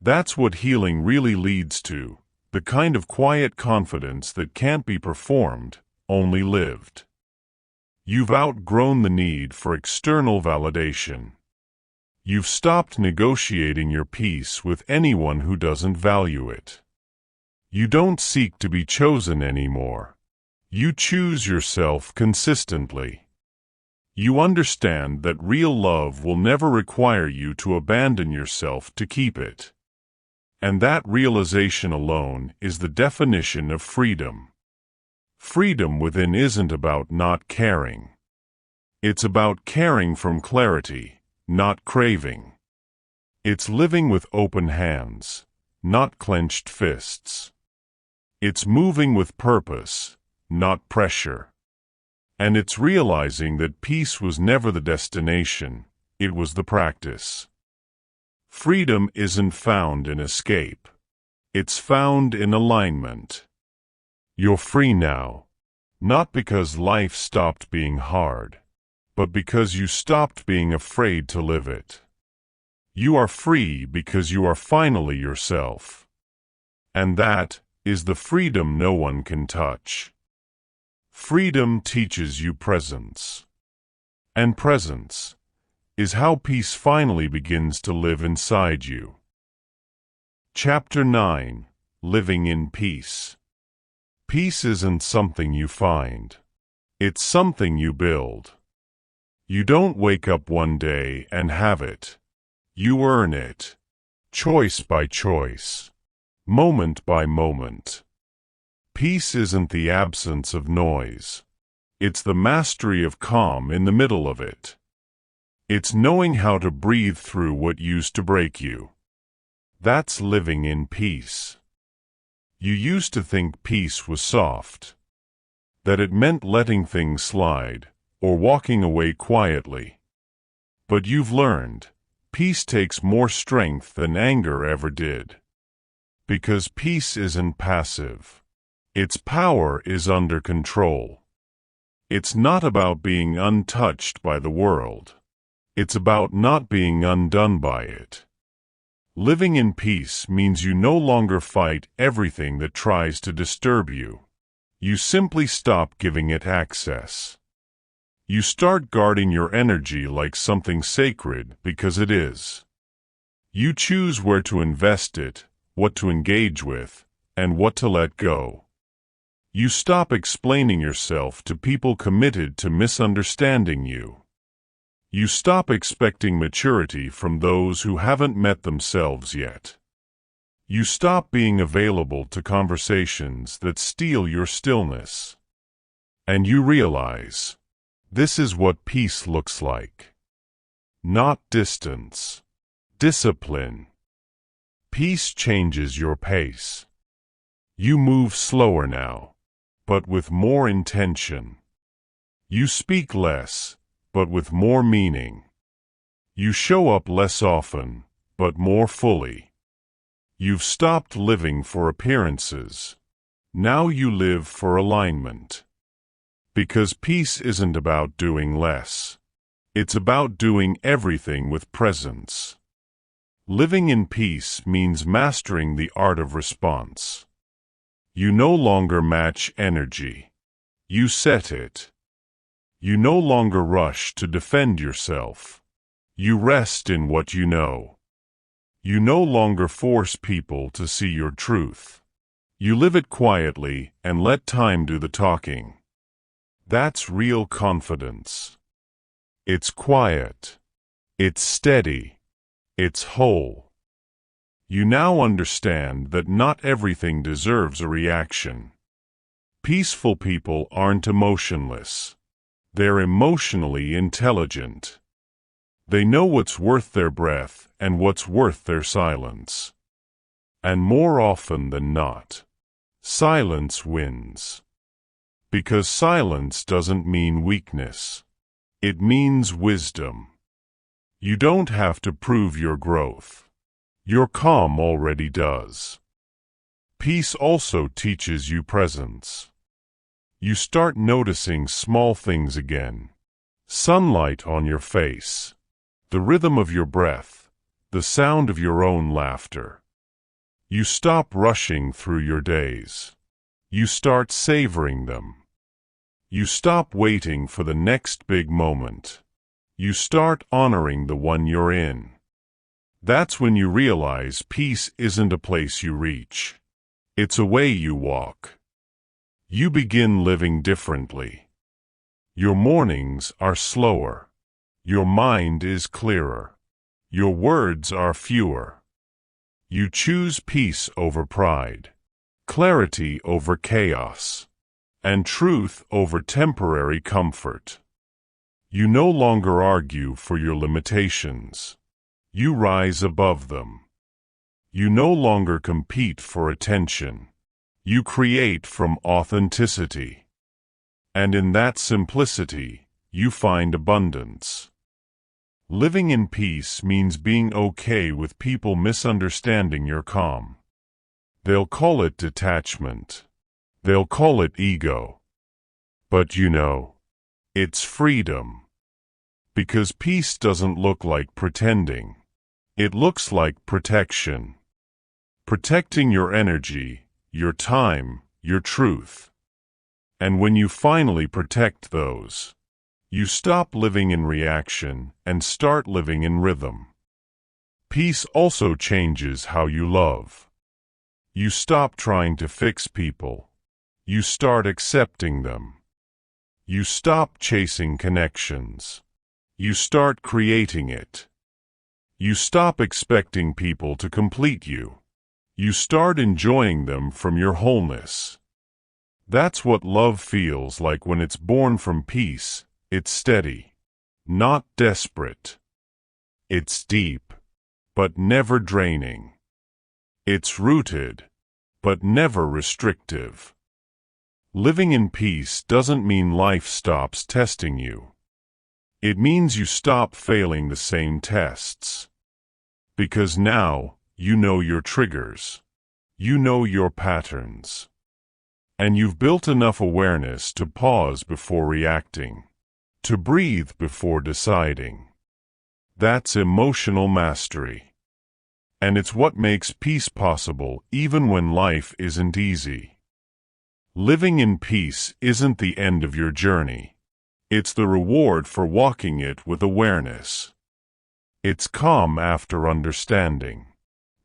That's what healing really leads to, the kind of quiet confidence that can't be performed, only lived. You've outgrown the need for external validation. You've stopped negotiating your peace with anyone who doesn't value it. You don't seek to be chosen anymore. You choose yourself consistently. You understand that real love will never require you to abandon yourself to keep it. And that realization alone is the definition of freedom. Freedom within isn't about not caring. It's about caring from clarity, not craving. It's living with open hands, not clenched fists. It's moving with purpose, not pressure. And it's realizing that peace was never the destination, it was the practice. Freedom isn't found in escape. It's found in alignment. You're free now, not because life stopped being hard, but because you stopped being afraid to live it. You are free because you are finally yourself. And that is the freedom no one can touch. Freedom teaches you presence. And presence is how peace finally begins to live inside you. Chapter 9. Living in Peace. Peace isn't something you find. It's something you build. You don't wake up one day and have it. You earn it. Choice by choice. Moment by moment. Peace isn't the absence of noise. It's the mastery of calm in the middle of it. It's knowing how to breathe through what used to break you. That's living in peace. You used to think peace was soft, that it meant letting things slide, or walking away quietly. But you've learned, peace takes more strength than anger ever did. Because peace isn't passive. Its power is under control. It's not about being untouched by the world. It's about not being undone by it. Living in peace means you no longer fight everything that tries to disturb you. You simply stop giving it access. You start guarding your energy like something sacred because it is. You choose where to invest it, what to engage with, and what to let go. You stop explaining yourself to people committed to misunderstanding you. You stop expecting maturity from those who haven't met themselves yet. You stop being available to conversations that steal your stillness. And you realize, this is what peace looks like. Not distance. Discipline. Peace changes your pace. You move slower now, but with more intention. You speak less, but with more meaning. You show up less often, but more fully. You've stopped living for appearances. Now you live for alignment. Because peace isn't about doing less. It's about doing everything with presence. Living in peace means mastering the art of response. You no longer match energy. You set it. You no longer rush to defend yourself. You rest in what you know. You no longer force people to see your truth. You live it quietly and let time do the talking. That's real confidence. It's quiet. It's steady. It's whole. You now understand that not everything deserves a reaction. Peaceful people aren't emotionless. They're emotionally intelligent. They know what's worth their breath and what's worth their silence. And more often than not, silence wins. Because silence doesn't mean weakness. It means wisdom. You don't have to prove your growth. Your calm already does. Peace also teaches you presence. You start noticing small things again. Sunlight on your face. The rhythm of your breath. The sound of your own laughter. You stop rushing through your days. You start savoring them. You stop waiting for the next big moment. You start honoring the one you're in. That's when you realize peace isn't a place you reach. It's a way you walk. You begin living differently. Your mornings are slower. Your mind is clearer. Your words are fewer. You choose peace over pride, clarity over chaos, and truth over temporary comfort. You no longer argue for your limitations. You rise above them. You no longer compete for attention. You create from authenticity. And in that simplicity, you find abundance. Living in peace means being okay with people misunderstanding your calm. They'll call it detachment. They'll call it ego. But you know, it's freedom. Because peace doesn't look like pretending. It looks like protection. Protecting your energy, your time, your truth. And when you finally protect those, you stop living in reaction and start living in rhythm. Peace also changes how you love. You stop trying to fix people. You start accepting them. You stop chasing connections. You start creating it. You stop expecting people to complete you. You start enjoying them from your wholeness. That's what love feels like when it's born from peace. It's steady, not desperate. It's deep, but never draining. It's rooted, but never restrictive. Living in peace doesn't mean life stops testing you. It means you stop failing the same tests. Because now, you know your triggers. You know your patterns. And you've built enough awareness to pause before reacting. To breathe before deciding. That's emotional mastery. And it's what makes peace possible even when life isn't easy. Living in peace isn't the end of your journey. It's the reward for walking it with awareness. It's calm after understanding,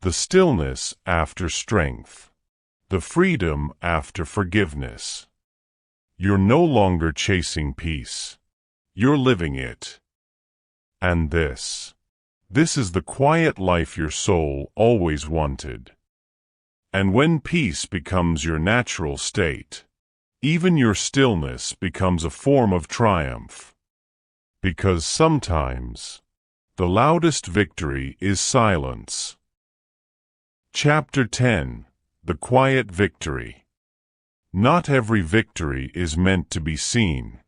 the stillness after strength, the freedom after forgiveness. You're no longer chasing peace. You're living it. And this is the quiet life your soul always wanted. And when peace becomes your natural state, even your stillness becomes a form of triumph. Because sometimes, the loudest victory is silence. Chapter 10. The Quiet Victory. Not every victory is meant to be seen.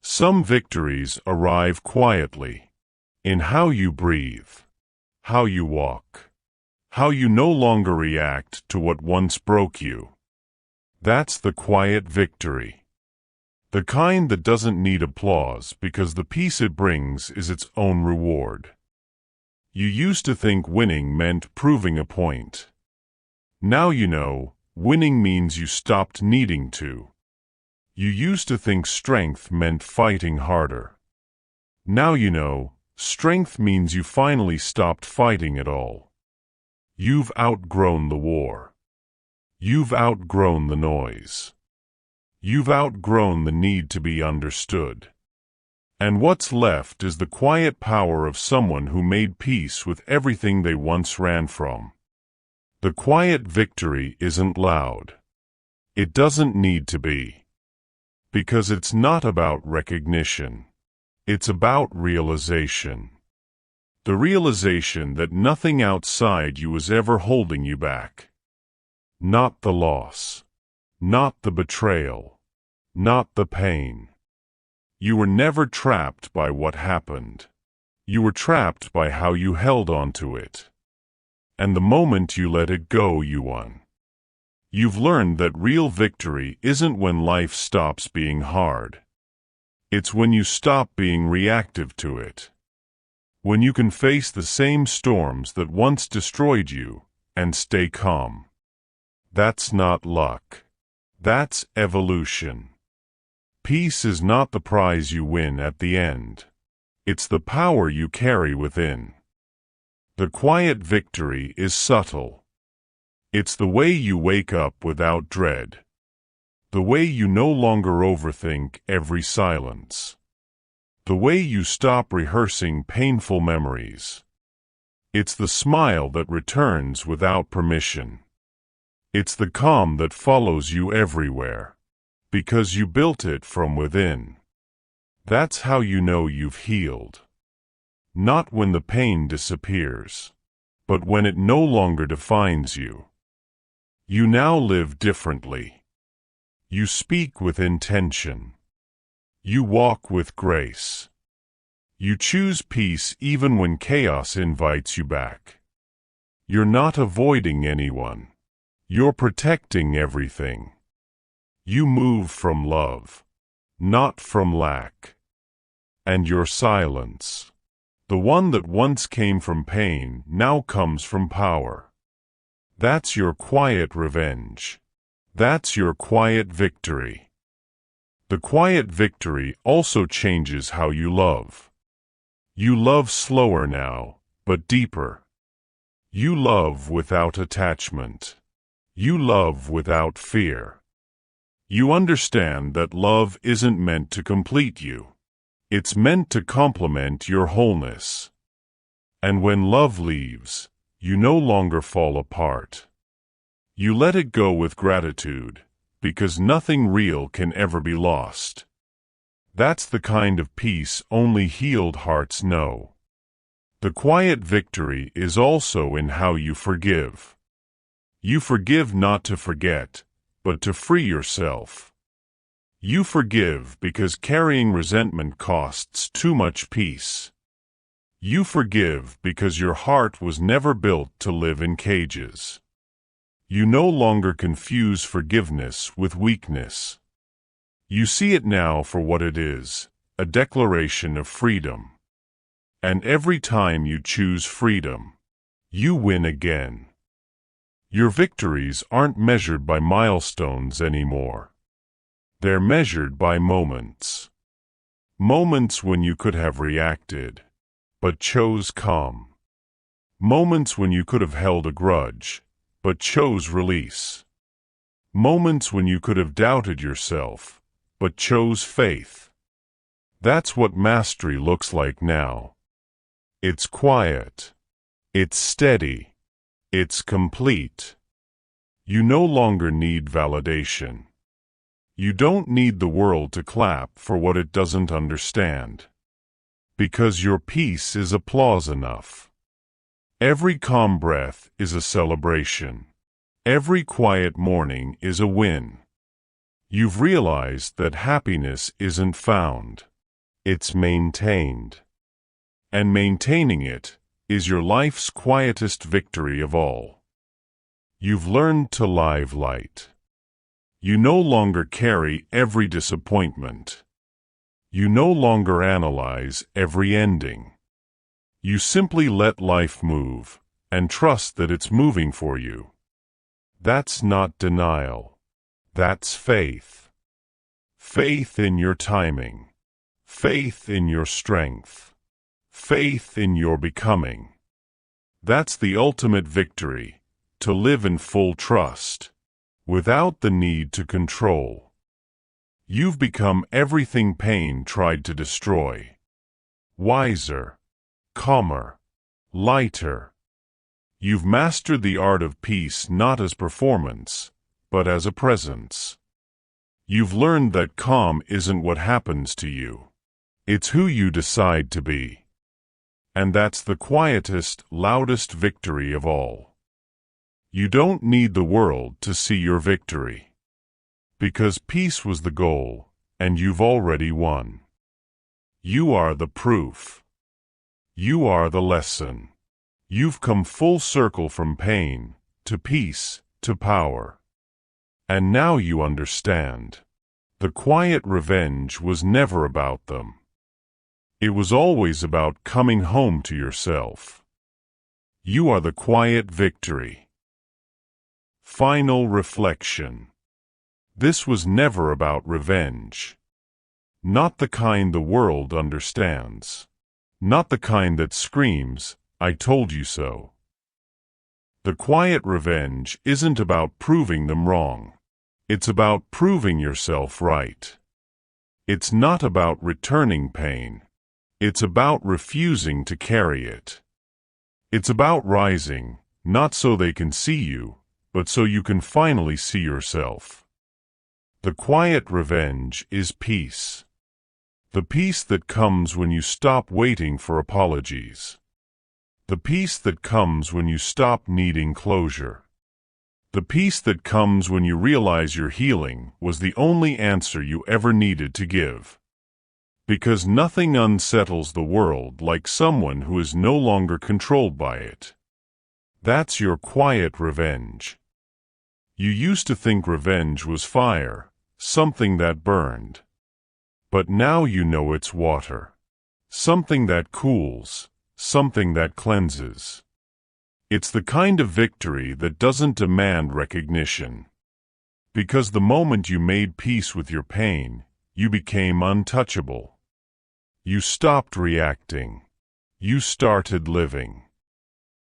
Some victories arrive quietly, in how you breathe, how you walk, how you no longer react to what once broke you. That's the quiet victory. The kind that doesn't need applause because the peace it brings is its own reward. You used to think winning meant proving a point. Now you know, winning means you stopped needing to. You used to think strength meant fighting harder. Now you know, strength means you finally stopped fighting at all. You've outgrown the war. You've outgrown the noise. You've outgrown the need to be understood. And what's left is the quiet power of someone who made peace with everything they once ran from. The quiet victory isn't loud. It doesn't need to be. Because it's not about recognition. It's about realization. The realization that nothing outside you is ever holding you back. Not the loss. Not the betrayal. Not the pain. You were never trapped by what happened. You were trapped by how you held on to it. And the moment you let it go, you won. You've learned that real victory isn't when life stops being hard. It's when you stop being reactive to it. When you can face the same storms that once destroyed you and stay calm. That's not luck. That's evolution. Peace is not the prize you win at the end. It's the power you carry within. The quiet victory is subtle. It's the way you wake up without dread. The way you no longer overthink every silence. The way you stop rehearsing painful memories. It's the smile that returns without permission. It's the calm that follows you everywhere, because you built it from within. That's how you know you've healed. Not when the pain disappears, but when it no longer defines you. You now live differently. You speak with intention. You walk with grace. You choose peace even when chaos invites you back. You're not avoiding anyone. You're protecting everything. You move from love, not from lack. And your silence, the one that once came from pain, now comes from power. That's your quiet revenge. That's your quiet victory. The quiet victory also changes how you love. You love slower now, but deeper. You love without attachment. You love without fear. You understand that love isn't meant to complete you. It's meant to complement your wholeness. And when love leaves, you no longer fall apart. You let it go with gratitude, because nothing real can ever be lost. That's the kind of peace only healed hearts know. The quiet victory is also in how you forgive. You forgive not to forget, but to free yourself. You forgive because carrying resentment costs too much peace. You forgive because your heart was never built to live in cages. You no longer confuse forgiveness with weakness. You see it now for what it is, a declaration of freedom. And every time you choose freedom, you win again. Your victories aren't measured by milestones anymore. They're measured by moments. Moments when you could have reacted, but chose calm. Moments when you could have held a grudge, but chose release. Moments when you could have doubted yourself, but chose faith. That's what mastery looks like now. It's quiet. It's steady. It's complete. You no longer need validation. You don't need the world to clap for what it doesn't understand. Because your peace is applause enough. Every calm breath is a celebration. Every quiet morning is a win. You've realized that happiness isn't found. It's maintained. And maintaining it is your life's quietest victory of all. You've learned to live light. You no longer carry every disappointment. You no longer analyze every ending. You simply let life move, and trust that it's moving for you. That's not denial. That's faith. Faith in your timing. Faith in your strength. Faith in your becoming. That's the ultimate victory, to live in full trust, without the need to control. You've become everything pain tried to destroy. Wiser. Calmer, lighter. You've mastered the art of peace not as performance, but as a presence. You've learned that calm isn't what happens to you. It's who you decide to be. And that's the quietest, loudest victory of all. You don't need the world to see your victory. Because peace was the goal, and you've already won. You are the proof. You are the lesson. You've come full circle from pain, to peace, to power. And now you understand. The quiet revenge was never about them. It was always about coming home to yourself. You are the quiet victory. Final reflection. This was never about revenge. Not the kind the world understands. Not the kind that screams, "I told you so." The quiet revenge isn't about proving them wrong. It's about proving yourself right. It's not about returning pain. It's about refusing to carry it. It's about rising, not so they can see you, but so you can finally see yourself. The quiet revenge is peace. The peace that comes when you stop waiting for apologies. The peace that comes when you stop needing closure. The peace that comes when you realize your healing was the only answer you ever needed to give. Because nothing unsettles the world like someone who is no longer controlled by it. That's your quiet revenge. You used to think revenge was fire, something that burned. But now you know it's water. Something that cools, something that cleanses. It's the kind of victory that doesn't demand recognition. Because the moment you made peace with your pain, you became untouchable. You stopped reacting. You started living.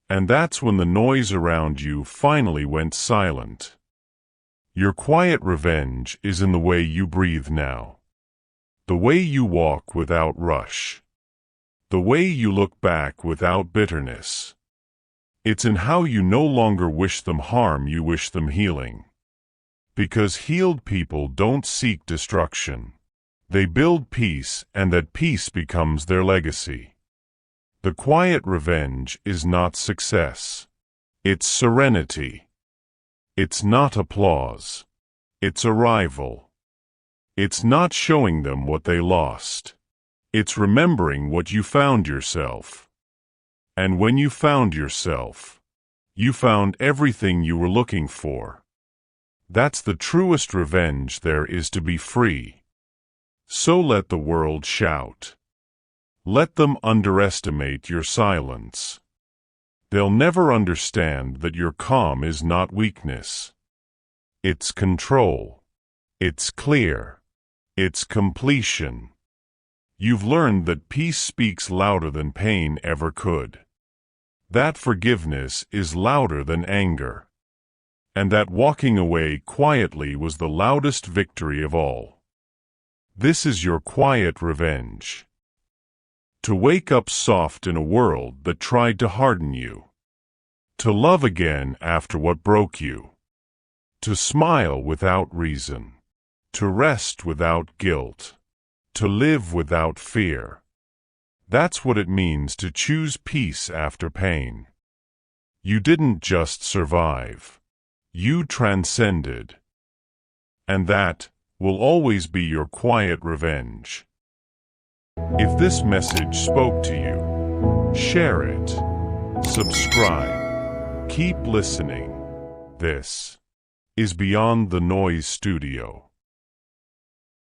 And that's when the noise around you finally went silent. Your quiet revenge is in the way you breathe now. The way you walk without rush. The way you look back without bitterness. It's in how you no longer wish them harm, you wish them healing. Because healed people don't seek destruction. They build peace, and that peace becomes their legacy. The quiet revenge is not success. It's serenity. It's not applause. It's arrival. It's not showing them what they lost. It's remembering what you found yourself. And when you found yourself, you found everything you were looking for. That's the truest revenge there is, to be free. So let the world shout. Let them underestimate your silence. They'll never understand that your calm is not weakness. It's control. It's clear. It's completion. You've learned that peace speaks louder than pain ever could. That forgiveness is louder than anger. And that walking away quietly was the loudest victory of all. This is your quiet revenge. To wake up soft in a world that tried to harden you. To love again after what broke you. To smile without reason. To rest without guilt. To live without fear. That's what it means to choose peace after pain. You didn't just survive. You transcended. And that will always be your quiet revenge. If this message spoke to you, share it. Subscribe. Keep listening. This is Beyond the Noise Studio.